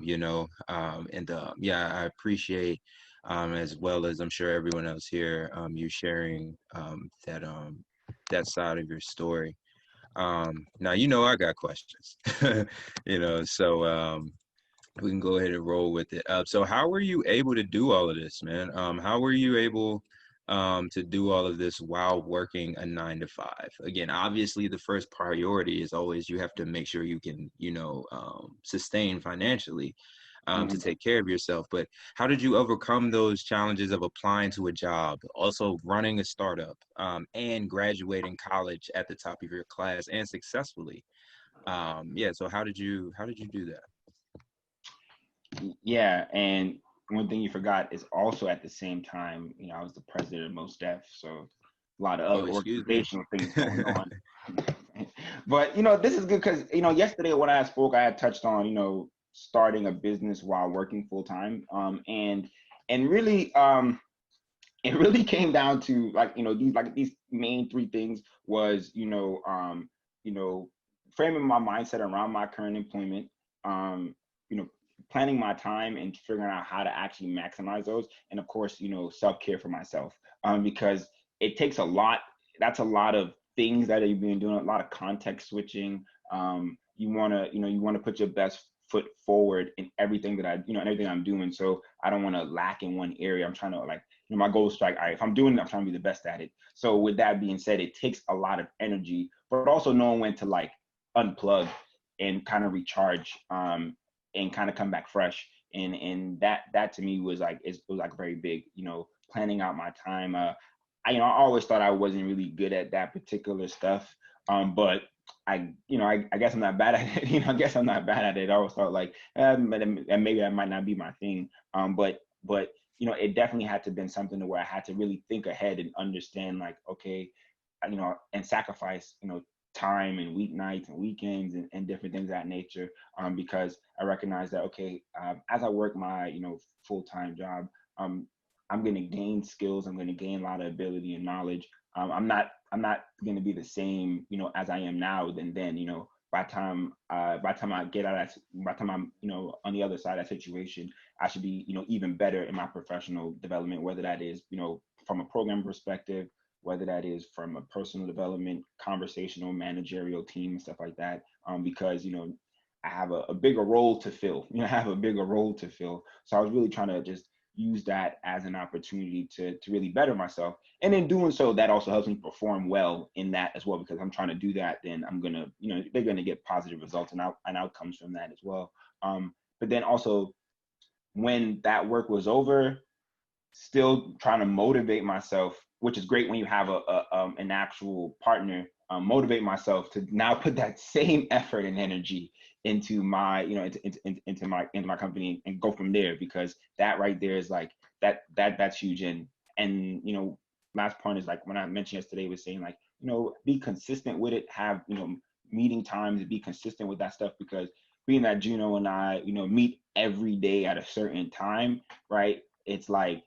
appreciate, as well as I'm sure everyone else here, you sharing that side of your story. Now, I got questions, so we can go ahead and roll with it. So how were you able to do all of this, man? How were you able to do all of this while working a 9-to-5? Again, obviously the first priority is always you have to make sure you can, sustain financially to take care of yourself. But how did you overcome those challenges of applying to a job, also running a startup, and graduating college at the top of your class and successfully? So how did you do that? Yeah, and one thing you forgot is also at the same time, I was the president of Most Def, so a lot of other organizational things going on. But this is good because yesterday when I spoke, I had touched on starting a business while working full time, and really it really came down to these main three things was you know, framing my mindset around my current employment, you know, planning my time and figuring out how to actually maximize those. And of course, you know, self-care for myself, because it takes a lot. That's a lot of things that you've been doing, a lot of context switching. You want to, you know, you want to put your best foot forward in everything that I, you know, in everything I'm doing. So I don't want to lack in one area. I'm trying to, like, you know, my goal is to, like, all right, if I'm doing it, I'm trying to be the best at it. So with that being said, it takes a lot of energy, but also knowing when to, like, unplug and kind of recharge, and kind of come back fresh. And that to me was like, it was like very big, you know, planning out my time. I, you know, I always thought I wasn't really good at that particular stuff. But you know, I guess I'm not bad at it. You know, I guess I'm not bad at it. I always thought, like, and maybe that might not be my thing. But you know, it definitely had to been something to where I had to really think ahead and understand, like, okay, you know, and sacrifice, you know, time and weeknights and weekends and different things of that nature, because I recognize that, okay, as I work my, you know, full-time job, I'm going to gain skills. I'm going to gain a lot of ability and knowledge. I'm not going to be the same, you know, as I am now than then. You know, by the time I get out of that, by the time I'm, you know, on the other side of that situation, I should be, you know, even better in my professional development, whether that is, you know, from a program perspective, whether that is from a personal development, conversational, managerial team, and stuff like that. Because, you know, I have a bigger role to fill. You know, I have a bigger role to fill. So I was really trying to just use that as an opportunity to really better myself. And in doing so, that also helps me perform well in that as well, because I'm trying to do that, then I'm going to, you know, they're going to get positive results and outcomes from that as well. But then also, when that work was over, still trying to motivate myself, which is great when you have an actual partner, motivate myself to now put that same effort and energy into my, you know, into my company and go from there, because that right there is like, that's huge. And, you know, last point is, like, when I mentioned yesterday, was saying, like, you know, be consistent with it, have, you know, meeting times, and be consistent with that stuff, because being that Geno and I, you know, meet every day at a certain time, right? It's like,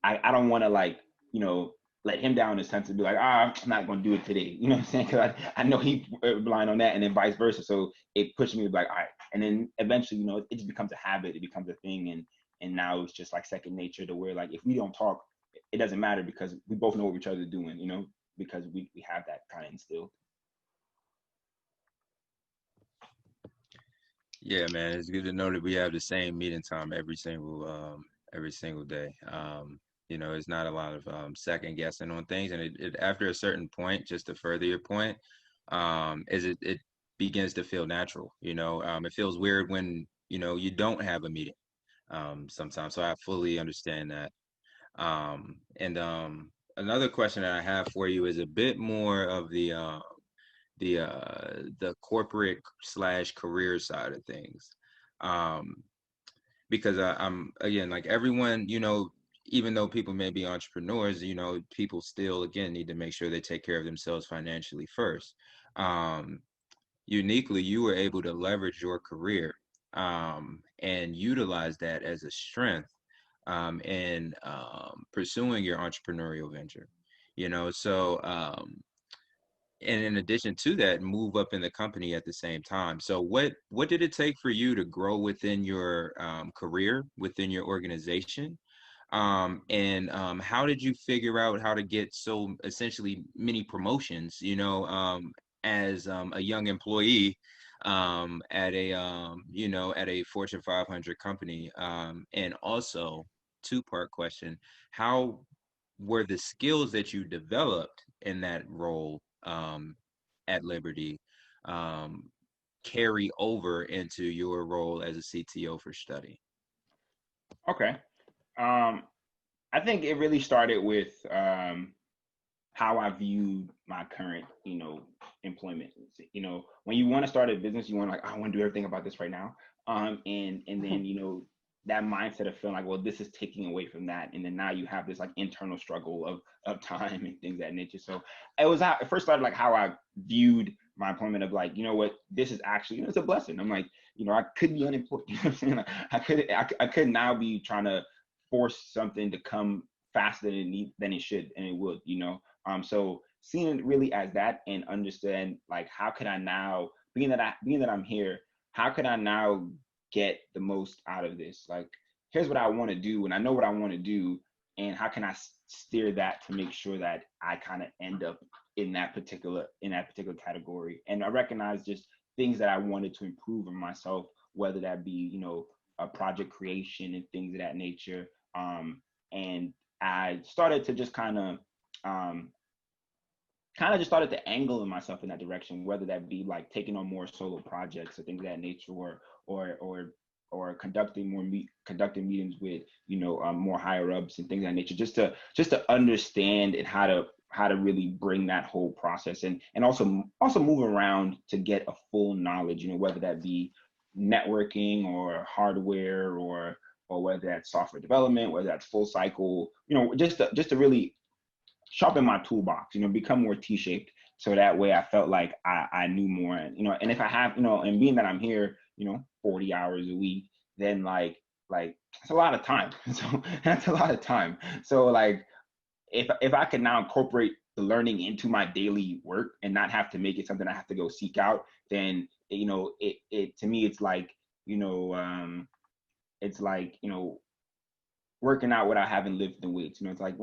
I don't want to, like, you know, let him down in a sense, and be like, I'm not going to do it today. You know what I'm saying? Because I know he blind on that, and then vice versa. So it pushed me to be like, all right. And then eventually, you know, it just becomes a habit. It becomes a thing. And now it's just like second nature, to where, like, if we don't talk, it doesn't matter, because we both know what each other's doing, you know, because we have that kind of instilled. Yeah, man, it's good to know that we have the same meeting time every single day. You know, it's not a lot of second guessing on things, and it after a certain point, just to further your point, is it begins to feel natural. You know, it feels weird when, you know, you don't have a meeting sometimes. So I fully understand that. And another question that I have for you is a bit more of the corporate / career side of things, because I'm, again, like everyone, you know, even though people may be entrepreneurs, you know, people still, again, need to make sure they take care of themselves financially first. Uniquely, you were able to leverage your career and utilize that as a strength in pursuing your entrepreneurial venture, you know. So and in addition to that, move up in the company at the same time. So what did it take for you to grow within your career, within your organization? And how did you figure out how to get so essentially many promotions, you know, as a young employee at a, you know, at a Fortune 500 company? And also, two-part question, how were the skills that you developed in that role at Liberty carry over into your role as a CTO for Shtudy? Okay. I think it really started with how I viewed my current, you know, employment. You know, when you want to start a business, you want, like, I want to do everything about this right now. And then, you know, that mindset of feeling like, well, this is taking away from that. And then now you have this, like, internal struggle of time and things of that nature. So it was how it first started, like, how I viewed my employment, of like, you know what, this is actually, you know, it's a blessing. I'm like, you know, I could be unemployed. You know what I'm saying? Like, I could now be trying to force something to come faster than it should, and it would, you know. So seeing it really as that and understand like how could I now, being that I'm here, how could I now get the most out of this? Like, here's what I want to do, and I know what I want to do, and how can I steer that to make sure that I kind of end up in that particular category? And I recognize just things that I wanted to improve in myself, whether that be, you know, a project creation and things of that nature. And I started to just kind of just started to angle in myself in that direction, whether that be like taking on more solo projects or things of that nature, or conducting meetings with, you know, more higher ups and things of that nature, just to understand and how to really bring that whole process and also move around to get a full knowledge, you know, whether that be networking or hardware or whether that's software development, whether that's full cycle, you know, just to really sharpen my toolbox, you know, become more T-shaped. So that way I felt like I knew more, and, you know, and if I have, you know, and being that I'm here, you know, 40 hours a week, then like it's a lot of time. So that's a lot of time. So like, if I could now incorporate the learning into my daily work and not have to make it something I have to go seek out, then, you know, it to me, it's like, you know, working out without having lifting weights. You know, it's like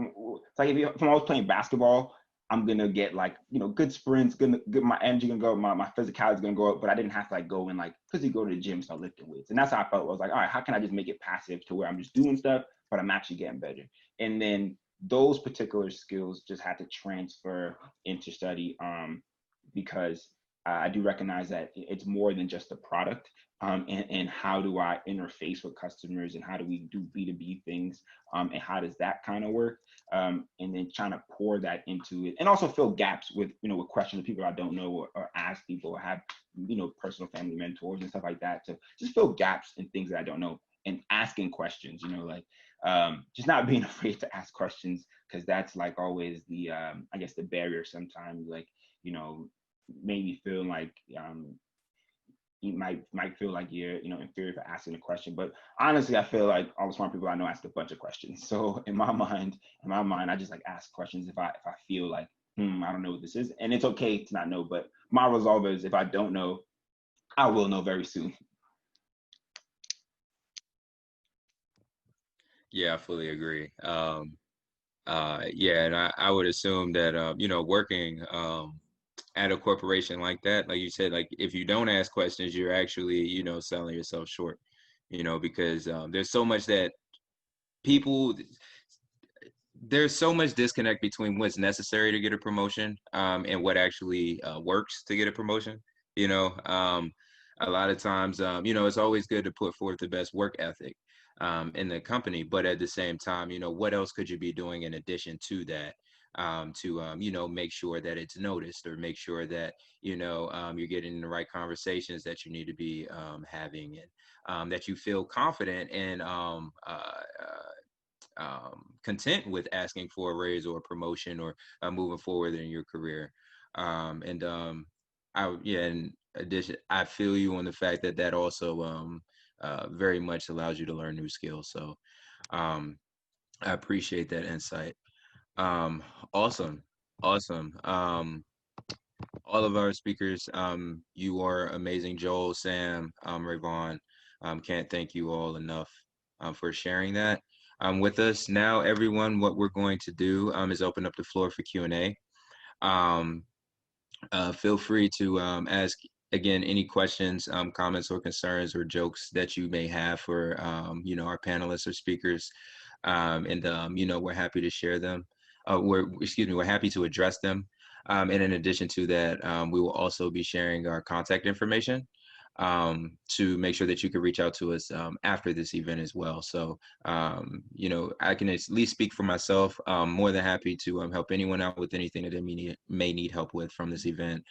if I was playing basketball, I'm gonna get like, you know, good sprints, good my energy gonna go, my physicality is gonna go up, but I didn't have to like go and like physically go to the gym, start lifting weights. And that's how I felt. I was like, all right, how can I just make it passive to where I'm just doing stuff, but I'm actually getting better? And then those particular skills just had to transfer into Shtudy, because I do recognize that it's more than just a product. And how do I interface with customers, and how do we do B2B things, and how does that kind of work? And then trying to pour that into it, and also fill gaps with, you know, with questions of people I don't know, or ask people, or have, you know, personal family mentors and stuff like that, to just fill gaps in things that I don't know, and asking questions, you know, like just not being afraid to ask questions, because that's like always the I guess the barrier sometimes, like, you know, maybe feel like you might feel like you're, you know, inferior for asking a question. But honestly, I feel like all the smart people I know ask a bunch of questions. So in my mind, I just like ask questions if I feel like, I don't know what this is. And it's okay to not know, but my resolve is, if I don't know, I will know very soon. Yeah, I fully agree. Yeah, and I would assume that you know, working at a corporation like that, like you said, like if you don't ask questions, you're actually, you know, selling yourself short, you know, because there's so much that there's so much disconnect between what's necessary to get a promotion, and what actually works to get a promotion. You know, a lot of times, you know, it's always good to put forth the best work ethic in the company, but at the same time, you know, what else could you be doing in addition to that, to you know, make sure that it's noticed, or make sure that, you know, you're getting the right conversations that you need to be having, and that you feel confident and content with asking for a raise or a promotion, or moving forward in your career. In addition, I feel you on the fact that that also very much allows you to learn new skills. So I appreciate that insight. Awesome. All of our speakers, you are amazing. Joel, Sam, Rayvoughn, can't thank you all enough for sharing that with us. Now, everyone, what we're going to do is open up the floor for Q&A. Feel free to ask, again, any questions, comments, or concerns, or jokes that you may have for you know, our panelists or speakers, and you know, we're happy to share them. We're happy to address them. And in addition to that, we will also be sharing our contact information to make sure that you can reach out to us after this event as well. So, you know, I can at least speak for myself. More than happy to help anyone out with anything that they may need help with from this event,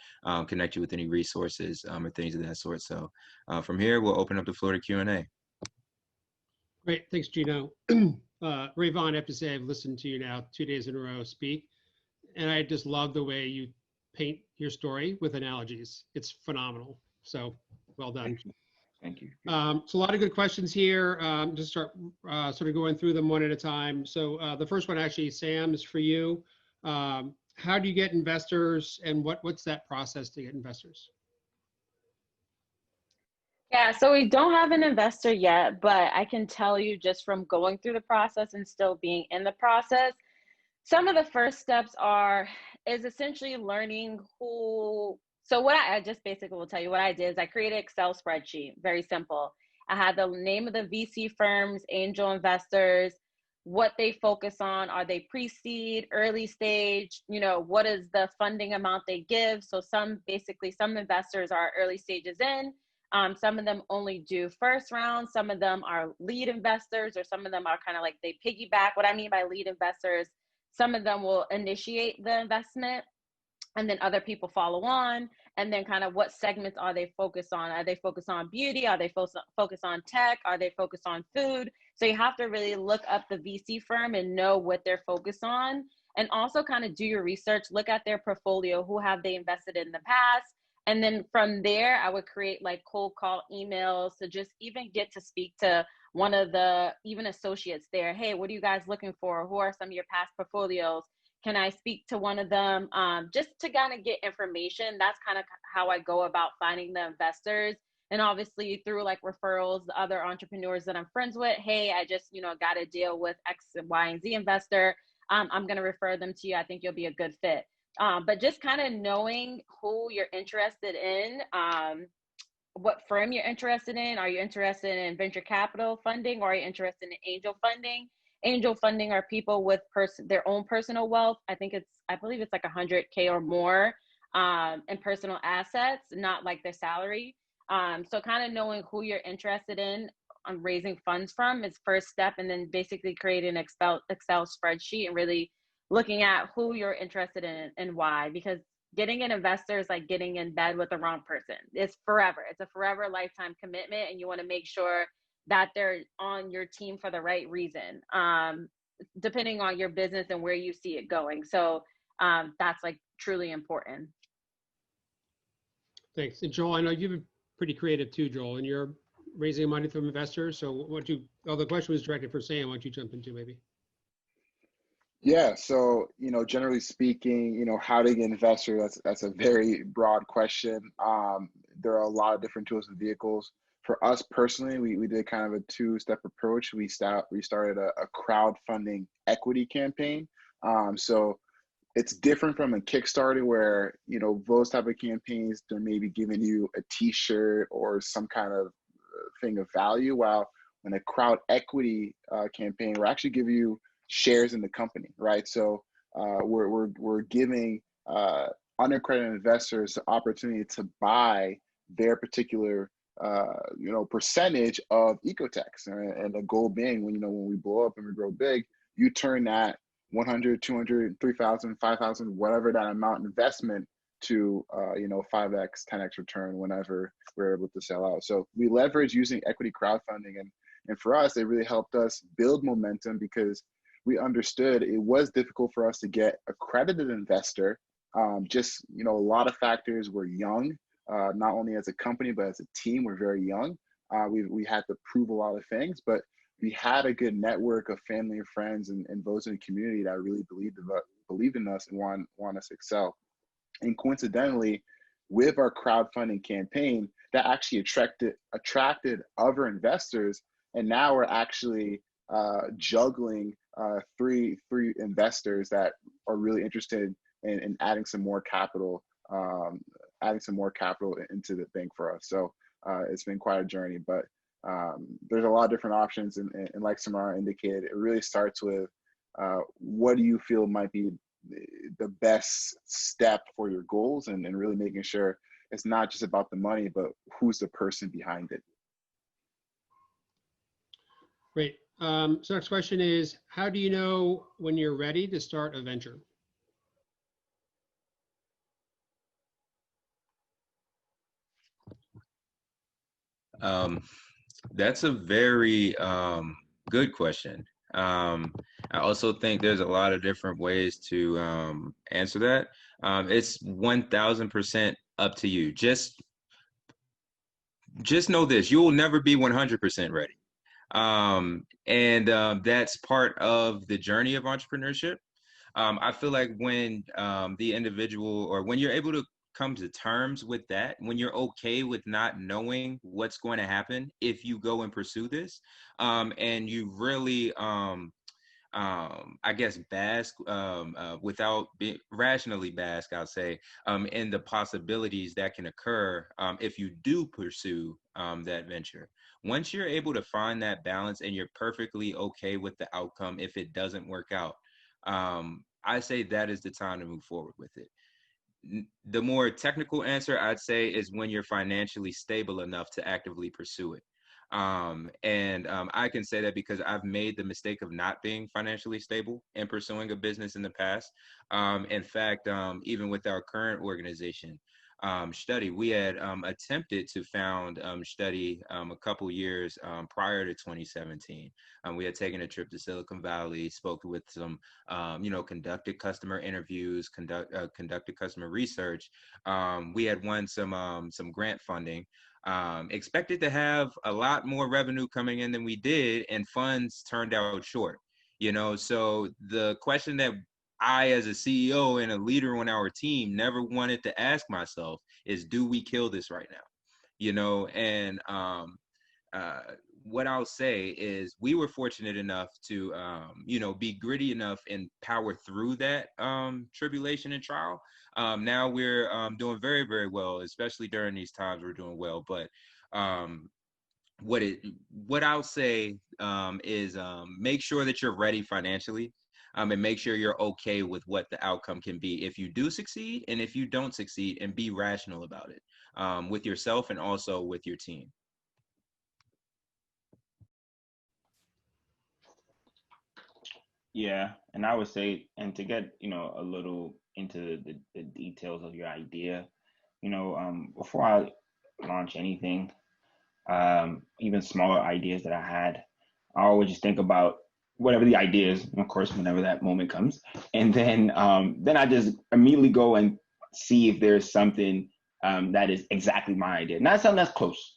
connect you with any resources or things of that sort. So from here, we'll open up the floor to Q&A. Great, thanks, Geno. Rayvoughn, I have to say, I've listened to you now 2 days in a row speak, and I just love the way you paint your story with analogies. It's phenomenal. So well done. Thank you. So a lot of good questions here. Just start sort of going through them one at a time. So the first one, actually, Sam, is for you. how do you get investors, and what's that process to get investors? Yeah, so we don't have an investor yet, but I can tell you just from going through the process and still being in the process, some of the first steps is essentially learning who. So what I just basically will tell you what I did is I created an Excel spreadsheet, very simple. I had the name of the VC firms, angel investors, what they focus on. Are they pre-seed, early stage? What is the funding amount they give? So some investors are early stages in. Some of them only do first round. Some of them are lead investors, or some of them are kind of like they piggyback. What I mean by lead investors, some of them will initiate the investment and then other people follow on. And then kind of what segments are they focused on? Are they focused on beauty? Are they focused on tech? Are they focused on food? So you have to really look up the VC firm and know what they're focused on. And also kind of do your research, look at their portfolio, who have they invested in the past. And then from there, I would create like cold call emails to just even get to speak to one of the even associates there. Hey, what are you guys looking for? Who are some of your past portfolios? Can I speak to one of them? Just to kind of get information. That's kind of how I go about finding the investors. And obviously through like referrals, the other entrepreneurs that I'm friends with, hey, I just, got a deal with X, Y, and Z investor. I'm going to refer them to you. I think you'll be a good fit. But just kind of knowing who you're interested in, what firm you're interested in. Are you interested in venture capital funding, or are you interested in angel funding? Angel funding are people with their own personal wealth. I believe it's like 100K or more in personal assets, not like their salary. So kind of knowing who you're interested in raising funds from is first step, and then basically creating an Excel spreadsheet and really looking at who you're interested in and why, because getting an investor is like getting in bed with the wrong person. It's forever. It's a forever lifetime commitment, and you want to make sure that they're on your team for the right reason, depending on your business and where you see it going. So that's like truly important. Thanks. And Joel, I know you've been pretty creative too, Joel, and you're raising money from investors. So the question was directed for Sam. Why don't you jump into maybe? Yeah, so generally speaking, how to get investors, that's a very broad question. There are a lot of different tools and vehicles. For us personally, we did kind of a two-step approach. We started a crowdfunding equity campaign. So it's different from a Kickstarter where, those type of campaigns, they're maybe giving you a t-shirt or some kind of thing of value, while in a crowd equity campaign, we're actually giving you shares in the company, right? So we're giving unaccredited investors the opportunity to buy their particular percentage of Ecotex, and the goal being when we blow up and we grow big, you turn that 100, 200, 3,000, 5,000, whatever that amount investment to 5x, 10x return whenever we're able to sell out. So we leverage using equity crowdfunding, and for us, it really helped us build momentum because we understood it was difficult for us to get accredited investor. Just a lot of factors. We're young, not only as a company but as a team. We're very young. We had to prove a lot of things, but we had a good network of family and friends and those in the community that really believed in us and want us to excel. And coincidentally, with our crowdfunding campaign, that actually attracted other investors, and now we're actually juggling three investors that are really interested in adding some more capital into the bank for us. So it's been quite a journey, but there's a lot of different options, and like Samara indicated, it really starts with what do you feel might be the best step for your goals, and really making sure it's not just about the money, but who's the person behind it. Great. So next question is, how do you know when you're ready to start a venture? That's a very good question. I also think there's a lot of different ways to answer that. It's 1000% up to you. Just know this: you will never be 100% ready. And that's part of the journey of entrepreneurship. I feel like when the individual, or when you're able to come to terms with that, when you're okay with not knowing what's going to happen if you go and pursue this, and you really, I guess, bask without being rationally bask, I'll say, in the possibilities that can occur if you do pursue that venture. Once you're able to find that balance and you're perfectly okay with the outcome if it doesn't work out, I say that is the time to move forward with it. The more technical answer, I'd say, is when you're financially stable enough to actively pursue it. I can say that because I've made the mistake of not being financially stable in pursuing a business in the past. In fact, even with our current organization, Shtudy, we had attempted to found Shtudy a couple years prior to 2017. We had taken a trip to Silicon Valley, spoke with some, conducted customer interviews, conducted customer research. We had won some grant funding. Expected to have a lot more revenue coming in than we did, and funds turned out short. So the question that I, as a CEO and a leader on our team, never wanted to ask myself is, do we kill this right now? What I'll say is we were fortunate enough to, be gritty enough and power through that tribulation and trial. Now we're doing very, very well, especially during these times we're doing well. But what I'll say is make sure that you're ready financially. And make sure you're okay with what the outcome can be if you do succeed and if you don't succeed, and be rational about it with yourself and also with your team. Yeah, and I would say, and to get a little into the details of your idea, before I launch anything, even smaller ideas that I had, I always just think about whatever the idea is, of course, whenever that moment comes, and then I just immediately go and see if there's something that is exactly my idea, not something that's close,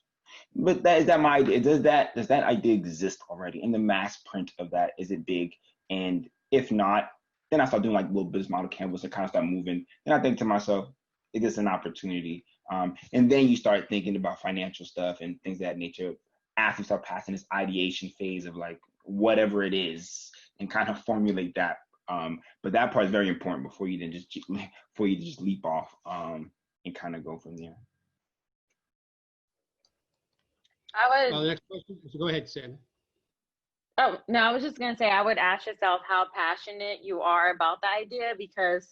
but is that my idea? Does that idea exist already? In the mass print of that, is it big? And if not, then I start doing like little business model canvas and kind of start moving. Then I think to myself, is this an opportunity? And then you start thinking about financial stuff and things of that nature after you start passing this ideation phase of like whatever it is, and kind of formulate that. But that part is very important before you just leap off and kind of go from there. I would. The next question. So go ahead, Sam. Oh, no, I was just going to say, I would ask yourself how passionate you are about the idea, because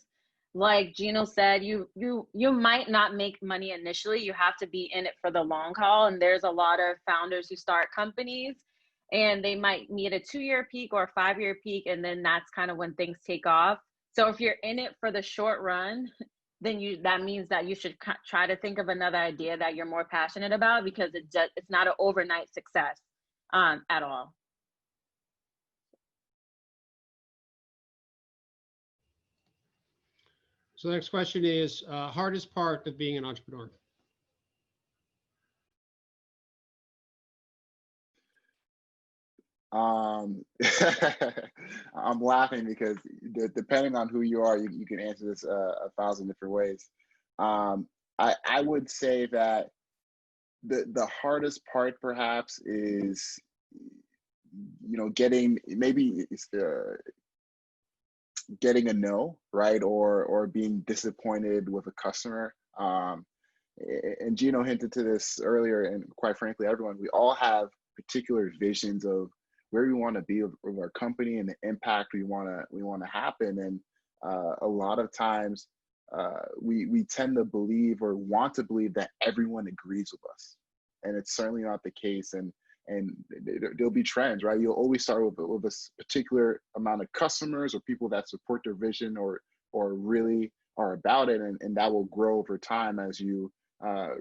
like Geno said, you might not make money initially. You have to be in it for the long haul. And there's a lot of founders who start companies and they might meet a 2-year peak or a 5-year peak. And then that's kind of when things take off. So if you're in it for the short run, then that means that you should try to think of another idea that you're more passionate about, because it's not an overnight success at all. So the next question is hardest part of being an entrepreneur. I'm laughing because depending on who you are, you can answer this 1,000 different ways. I would say that the hardest part perhaps is, getting getting a no, right? Or being disappointed with a customer. And Geno hinted to this earlier, and quite frankly, everyone, we all have particular visions of where we want to be with our company and the impact we want to happen. And a lot of times we tend to believe or want to believe that everyone agrees with us. And it's certainly not the case. And there'll be trends, right? You'll always start with a particular amount of customers or people that support their vision or really are about it. And that will grow over time as you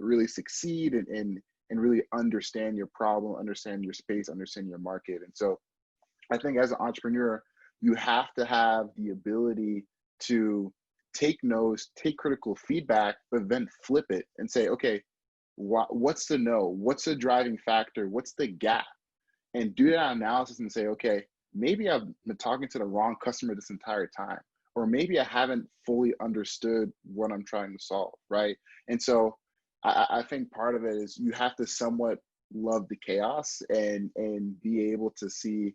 really succeed and really understand your problem, understand your space, understand your market. And so I think as an entrepreneur, you have to have the ability to take notes, take critical feedback, but then flip it and say, okay, what's the no? What's the driving factor? What's the gap? And do that analysis and say, okay, maybe I've been talking to the wrong customer this entire time, or maybe I haven't fully understood what I'm trying to solve, right? And so I think part of it is you have to somewhat love the chaos and be able to see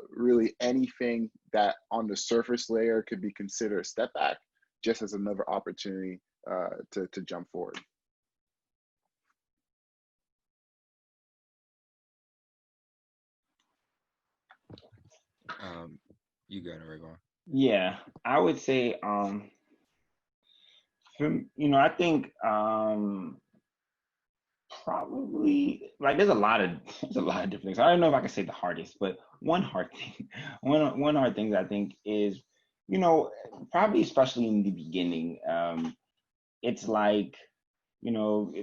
really anything that on the surface layer could be considered a step back, just as another opportunity to jump forward. You got it, Rayvoughn. Yeah, I would say, I think probably like there's a lot of different things. I don't know if I can say the hardest, but one hard thing, one hard thing that I think is, probably especially in the beginning, it's like, you're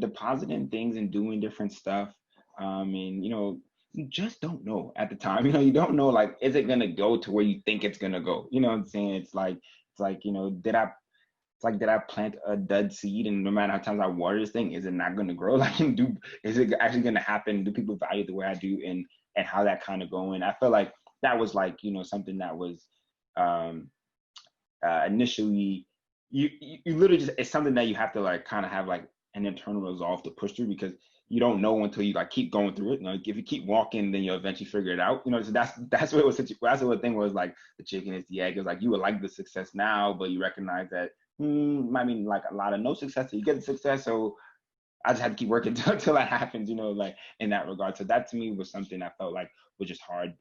depositing things and doing different stuff, and you just don't know at the time. You don't know, like, is it gonna go to where you think it's gonna go? You know what I'm saying? It's like did I plant a dud seed, and no matter how times I water this thing, is it not going to grow? Is it actually going to happen? Do people value the way I do, and how that kind of going? I feel like that was like, something that was initially, you literally just, it's something that you have to like kind of have like an internal resolve to push through, because you don't know until you like keep going through it. If you keep walking, then you'll eventually figure it out. So that's what it was. That's what the thing was, like the chicken is the egg. It was like you would like the success now, but you recognize that might mean like a lot of no success till you get the success. So I just had to keep working till that happens, like in that regard. So that to me was something I felt like was just hard,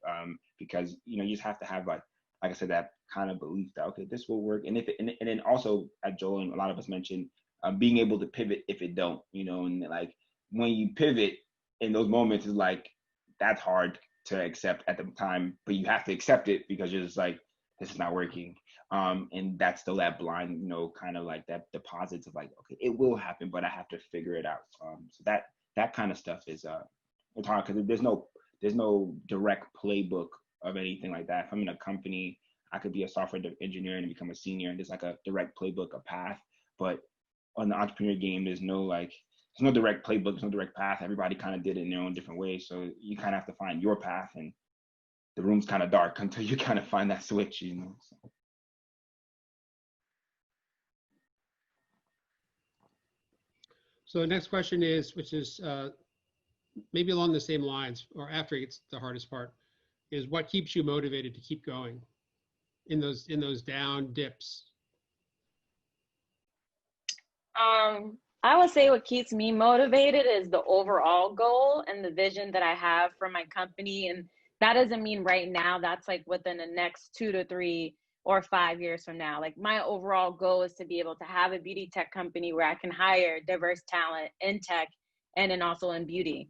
because you just have to have like I said, that kind of belief that okay, this will work. And and then also, as Joel and a lot of us mentioned, being able to pivot if it don't, and like when you pivot in those moments is like that's hard to accept at the time, but you have to accept it because you're just like, this is not working. And that's still that blind, kind of like that deposits of like, okay, it will happen, but I have to figure it out. So that kind of stuff is it's hard because there's no direct playbook of anything like that. If I'm in a company, I could be a software engineer and become a senior, and there's like a direct playbook, a path. But on the entrepreneur game, there's no direct playbook, there's no direct path. Everybody kind of did it in their own different way. So you kind of have to find your path, and the room's kind of dark until you kind of find that switch, So. So the next question is, which is maybe along the same lines, or after it's the hardest part, is what keeps you motivated to keep going in those down dips? I would say what keeps me motivated is the overall goal and the vision that I have for my company. And that doesn't mean right now, that's like within the next 2 to 3 or 5 years from now. Like my overall goal is to be able to have a beauty tech company where I can hire diverse talent in tech and then also in beauty.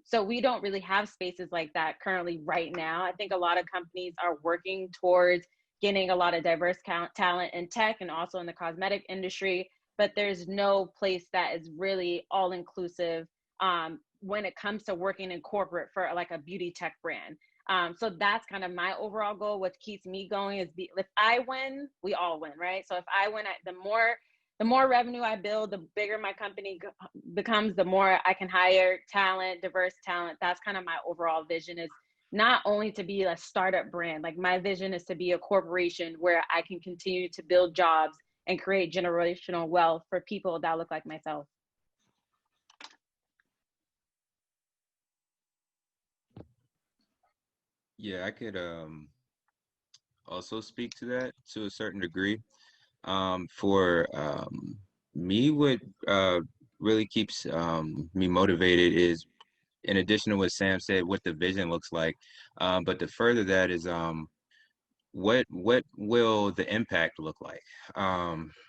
So we don't really have spaces like that currently right now. I think a lot of companies are working towards getting a lot of diverse talent in tech and also in the cosmetic industry, but there's no place that is really all inclusive when it comes to working in corporate for like a beauty tech brand. So that's kind of my overall goal. What keeps me going is if I win, we all win, right? So if I win, the more revenue I build, the bigger my company becomes, the more I can hire talent, diverse talent. That's kind of my overall vision, is not only to be a startup brand. Like my vision is to be a corporation where I can continue to build jobs and create generational wealth for people that look like myself. Yeah, I could also speak to that to a certain degree. For me, what really keeps me motivated is, in addition to what Sam said, what the vision looks like. But to further that is what will the impact look like?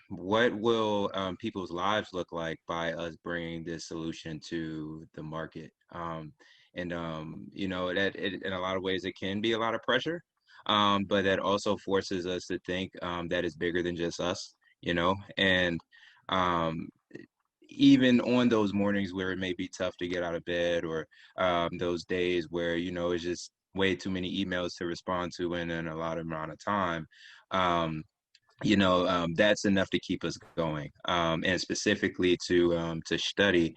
What will people's lives look like by us bringing this solution to the market? That in a lot of ways, it can be a lot of pressure, but that also forces us to think that it's bigger than just us, and even on those mornings where it may be tough to get out of bed, or those days where, it's just way too many emails to respond to in a lot of amount of time. that's enough to keep us going. And specifically to Shtudy,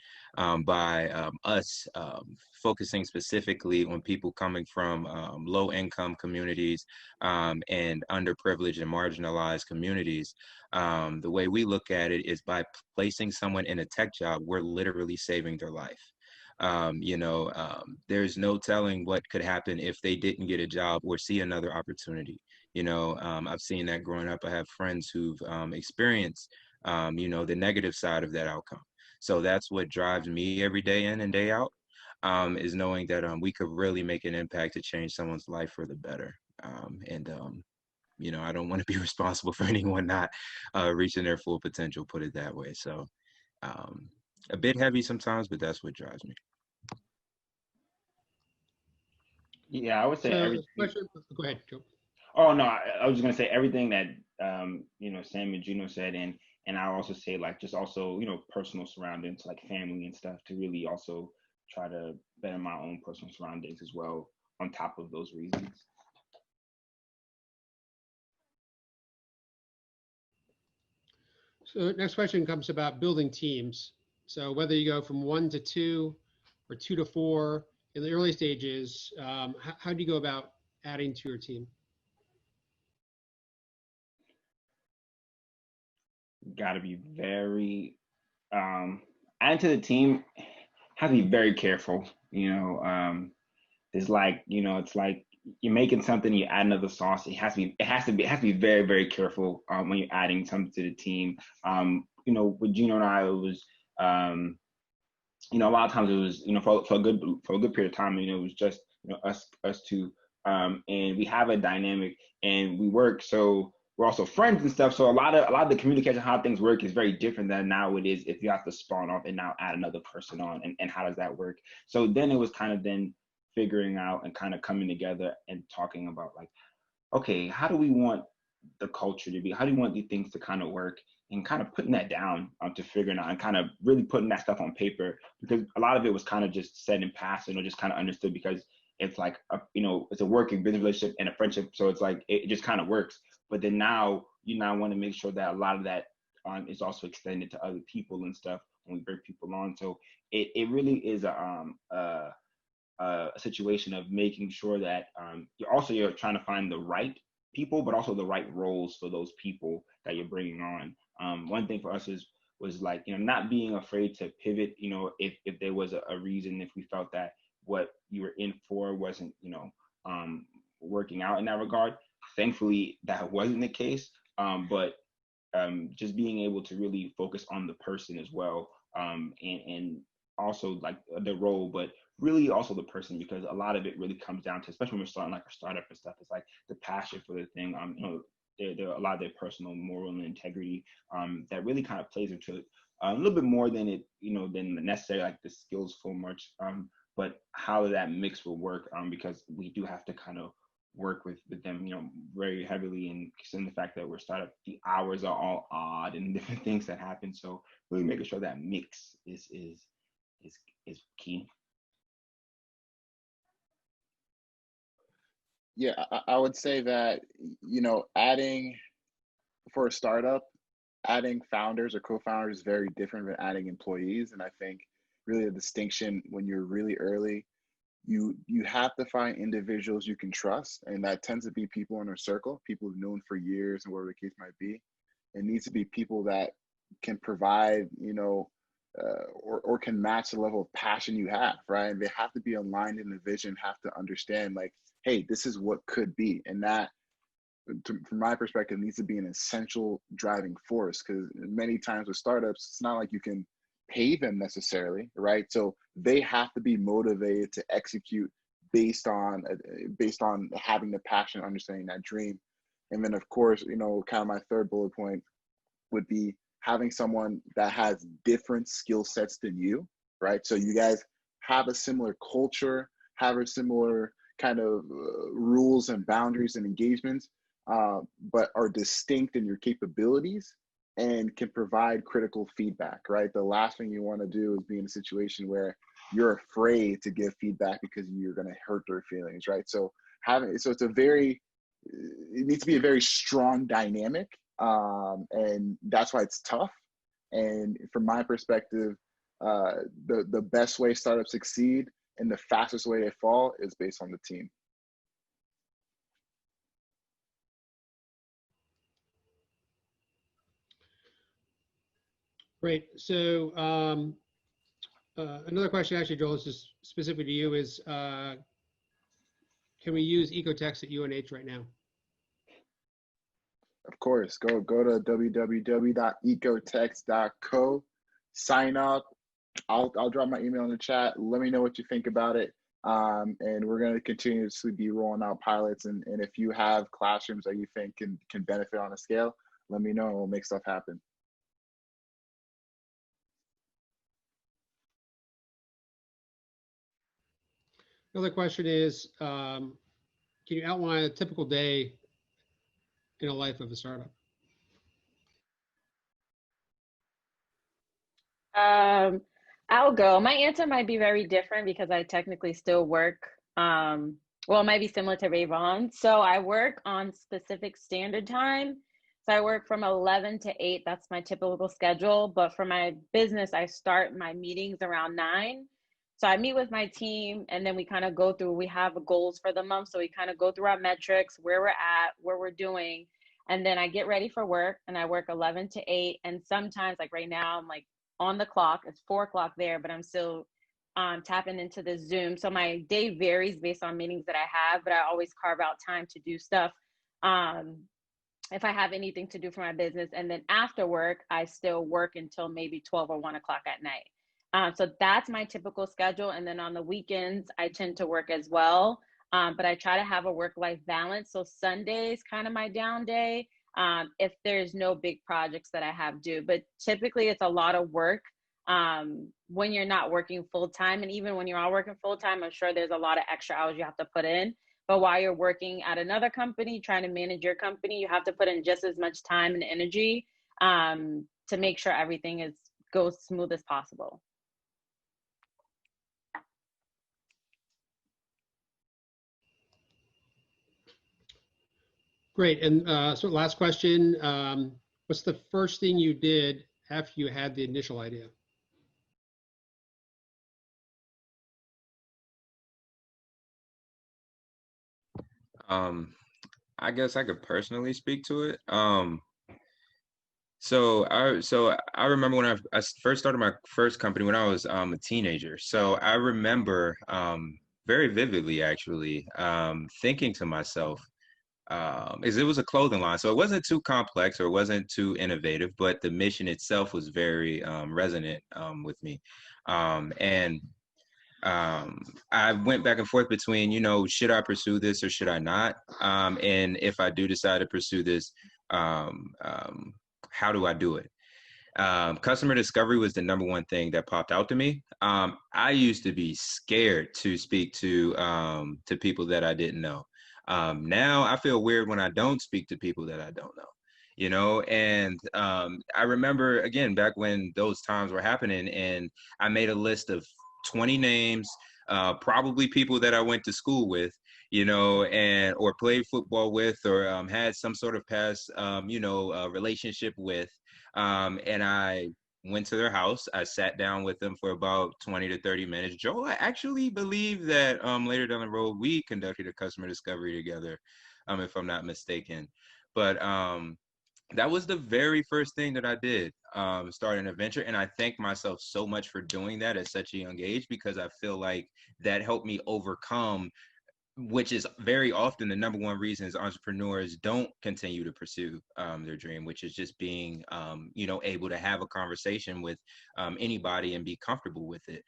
by us focusing specifically on people coming from low income communities and underprivileged and marginalized communities. The way we look at it is by placing someone in a tech job, we're literally saving their life. There's no telling what could happen if they didn't get a job or see another opportunity. I've seen that growing up. I have friends who've experienced, the negative side of that outcome. So that's what drives me every day in and day out, is knowing that we could really make an impact to change someone's life for the better. I don't want to be responsible for anyone not reaching their full potential, put it that way. So a bit heavy sometimes, but that's what drives me. Yeah, I would say So, everything. go ahead, Joe. Oh no, I was just gonna say everything that Sam and Geno said, and I also say like just also personal surroundings like family and stuff to really also try to better my own personal surroundings as well on top of those reasons. So next question comes about building teams. So whether you go from 1 to 2 or 2 to 4 in the early stages, how do you go about adding to your team? Got to be very add to the team. Have to be very careful. It's like it's like you're making something, you add another sauce. It has to be very, very careful when you're adding something to the team. With Geno and I, it was a lot of times it was for a good period of time. It was just us two, and we have a dynamic and we work. So we're also friends and stuff. So a lot of the communication, how things work, is very different than now it is if you have to spawn off and now add another person on, and how does that work? So then it was kind of then figuring out and kind of coming together and talking about like, okay, how do we want the culture to be? How do you want these things to kind of work? And kind of putting that down to figuring out and kind of really putting that stuff on paper, because a lot of it was kind of just said in passing or just kind of understood because it's like, it's a working business relationship and a friendship. So it's like, it just kind of works. But then now you want to make sure that a lot of that is also extended to other people and stuff when we bring people on. So it really is a situation of making sure that you're trying to find the right people, but also the right roles for those people that you're bringing on. One thing for us was like, not being afraid to pivot, if there was a reason, if we felt that what you were in for wasn't, working out in that regard. Thankfully, that wasn't the case. But just being able to really focus on the person as well, and also like the role, but really also the person, because a lot of it really comes down to, especially when we're starting like a startup and stuff, it's like the passion for the thing. There are a lot of their personal moral and integrity that really kind of plays into it a little bit more than it, than necessarily like the skills for much, but how that mix will work, because we do have to kind of work with them, very heavily, and in the fact that we're startup, the hours are all odd and different things that happen. So really making sure that mix is key. Yeah, I would say that, adding for a startup, adding founders or co-founders is very different than adding employees. And I think really the distinction when you're really early, you have to find individuals you can trust. And that tends to be people in a circle, people who've known for years and whatever the case might be. It needs to be people that can provide, or can match the level of passion you have, right? And they have to be aligned in the vision, have to understand like, hey, this is what could be. And that, from my perspective, needs to be an essential driving force, because many times with startups, it's not like you can pay them necessarily, right? So they have to be motivated to execute based on having the passion, understanding that dream. And then of course, kind of my third bullet point would be having someone that has different skill sets than you, right? So you guys have a similar culture, have a similar kind of rules and boundaries and engagements, but are distinct in your capabilities and can provide critical feedback, right? The last thing you want to do is be in a situation where you're afraid to give feedback because you're going to hurt their feelings, right? So it needs to be a very strong dynamic, And that's why it's tough. And from my perspective, the best way startups succeed and the fastest way they fall is based on the team. Great. So another question, actually, Joel, is just specific to you, is can we use Ecotext at UNH right now? Of course, go to www.ecotext.co, sign up. I'll drop my email in the chat. Let me know what you think about it. And we're going to continuously be rolling out pilots. And if you have classrooms that you think can benefit on a scale, let me know and we'll make stuff happen. Another question is, can you outline a typical day in a life of a startup? I'll go. My answer might be very different because I technically still work. Well, it might be similar to Rayvoughn. So I work on specific standard time. So I work from 11 to 8. That's my typical schedule. But for my business, I start my meetings around 9. So I meet with my team and then we kind of go through, we have goals for the month. So we kind of go through our metrics, where we're at, what we're doing. And then I get ready for work and I work 11 to 8. And sometimes, like right now, I'm like on the clock. It's 4 o'clock there, but I'm still tapping into the Zoom. So my day varies based on meetings that I have, but I always carve out time to do stuff if I have anything to do for my business. And then after work, I still work until maybe 12 or 1 o'clock at night. So that's my typical schedule. And then on the weekends, I tend to work as well. But I try to have a work-life balance. So Sunday's kind of my down day if there's no big projects that I have due. But typically it's a lot of work when you're not working full-time. And even when you are working full-time, I'm sure there's a lot of extra hours you have to put in. But while you're working at another company, trying to manage your company, you have to put in just as much time and energy to make sure everything goes smooth as possible. Great. And so last question, what's the first thing you did after you had the initial idea? I guess I could personally speak to it. So I remember when I first started my first company when I was a teenager. So I remember very vividly actually thinking to myself, is it was a clothing line, so it wasn't too complex or it wasn't too innovative, but the mission itself was very resonant with me, and I went back and forth between, should I pursue this or should I not? And if I do decide to pursue this, how do I do it? Customer discovery was the number one thing that popped out to me. I used to be scared to speak to people that I didn't know. Now I feel weird when I don't speak to people that I don't know, and I remember, again, back when those times were happening, and I made a list of 20 names, probably people that I went to school with, and or played football with, or had some sort of past, relationship with. And I went to their house. I sat down with them for about 20 to 30 minutes. Joel, I actually believe that later down the road, we conducted a customer discovery together, if I'm not mistaken. But that was the very first thing that I did, start an adventure. And I thank myself so much for doing that at such a young age, because I feel like that helped me overcome, which is very often the number one reasons entrepreneurs don't continue to pursue their dream, which is just being, able to have a conversation with anybody and be comfortable with it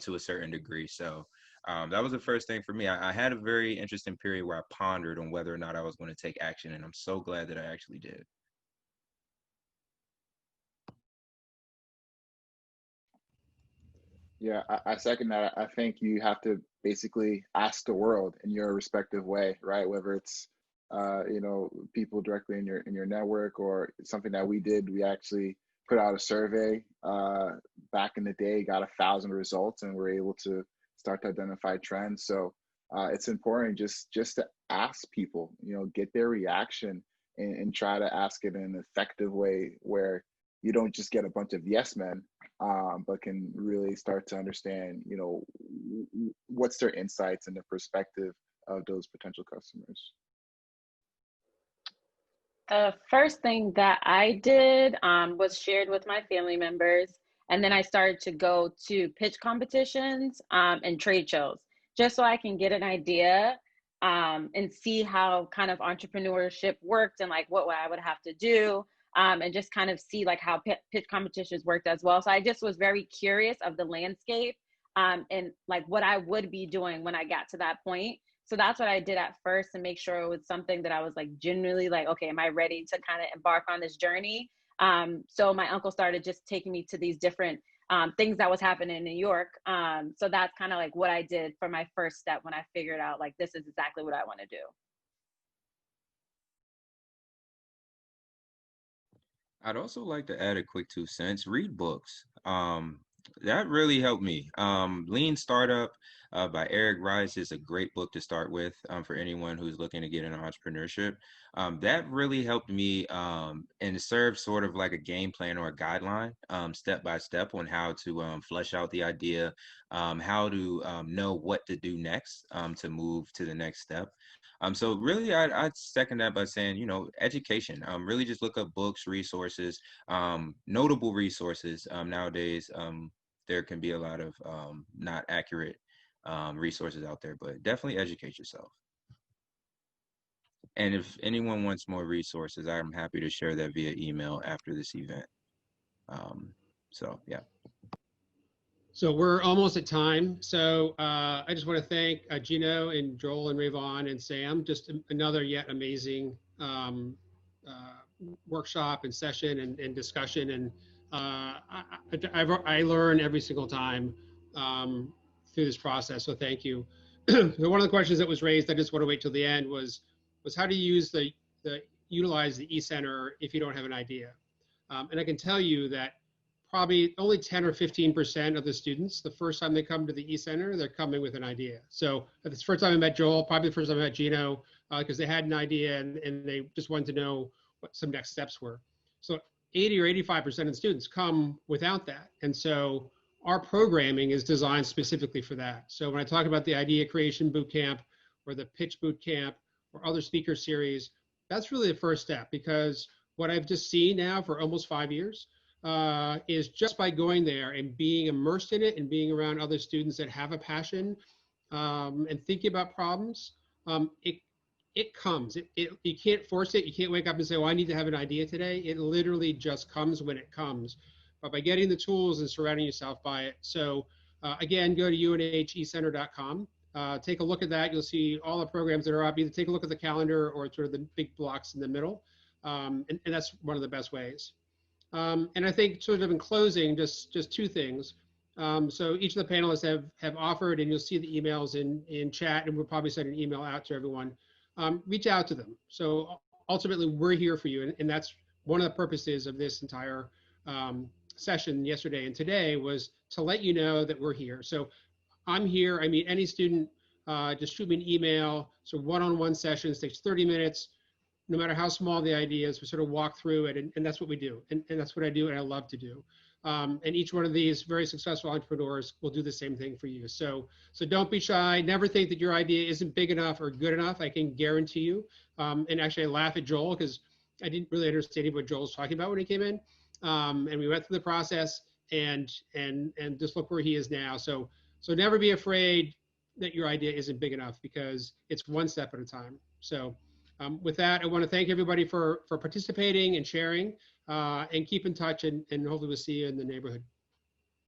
to a certain degree. So that was the first thing for me. I had a very interesting period where I pondered on whether or not I was going to take action, and I'm so glad that I actually did. Yeah, I second that. I think you have to basically ask the world in your respective way, right? Whether it's people directly in your network, or something that we did. We actually put out a survey back in the day, got 1,000 results, and we're able to start to identify trends. So it's important just to ask people, get their reaction, and try to ask it in an effective way where you don't just get a bunch of yes men, but can really start to understand, you know, what's their insights and the perspective of those potential customers. The first thing that I did was shared with my family members. And then I started to go to pitch competitions and trade shows, just so I can get an idea and see how kind of entrepreneurship worked and like what I would have to do, and just kind of see like how pitch competitions worked as well. So I just was very curious of the landscape and like what I would be doing when I got to that point. So that's what I did at first to make sure it was something that I was like genuinely like, okay, am I ready to kind of embark on this journey? So my uncle started just taking me to these different things that was happening in New York. So that's kind of like what I did for my first step when I figured out like, this is exactly what I want to do. I'd also like to add a quick 2 cents. Read books. That really helped me. Lean Startup by Eric Rice is a great book to start with for anyone who's looking to get into entrepreneurship. That really helped me and served sort of like a game plan or a guideline, step by step, on how to flesh out the idea, how to know what to do next to move to the next step. So really, I'd second that by saying, you know, education. Really just look up books, resources, notable resources. Nowadays, there can be a lot of not accurate resources out there, but definitely educate yourself. And if anyone wants more resources, I'm happy to share that via email after this event. So, yeah. So we're almost at time. So I just want to thank Geno and Joel and Rayvoughn and Sam. Just another yet amazing workshop and session and discussion. And I learn every single time through this process. So thank you. So one of the questions that was raised, I just want to wait till the end, was how do you use utilize the e-center if you don't have an idea? And I can tell you that probably only 10 or 15% of the students, the first time they come to the e-center, they're coming with an idea. So the first time I met Joel, probably the first time I met Geno, because they had an idea and they just wanted to know what some next steps were. So 80 or 85% of the students come without that. And so our programming is designed specifically for that. So when I talk about the idea creation bootcamp or the pitch bootcamp or other speaker series, that's really the first step, because what I've just seen now for almost 5 years is just by going there and being immersed in it and being around other students that have a passion and thinking about problems, it comes. You can't force it. You can't wake up and say, well, I need to have an idea today. It literally just comes when it comes. But by getting the tools and surrounding yourself by it. So again, go to unhecenter.com. Take a look at that. You'll see all the programs that are up. Either take a look at the calendar or sort of the big blocks in the middle. And that's one of the best ways. And I think sort of in closing, just 2 things. So each of the panelists have offered, and you'll see the emails in chat, and we'll probably send an email out to everyone. Reach out to them. So ultimately, we're here for you, and that's one of the purposes of this entire session yesterday and today, was to let you know that we're here. So I'm here. I meet any student. Just shoot me an email. So one-on-one sessions takes 30 minutes. No matter how small the idea is, we sort of walk through it, and that's what we do, and that's what I do, and I love to do. And each one of these very successful entrepreneurs will do the same thing for you. So don't be shy. Never think that your idea isn't big enough or good enough. I can guarantee you. And actually, I laugh at Joel because I didn't really understand what Joel was talking about when he came in. And we went through the process, and just look where he is now. So never be afraid that your idea isn't big enough, because it's one step at a time. So. With that, I want to thank everybody for participating and sharing, and keep in touch, and hopefully we'll see you in the neighborhood.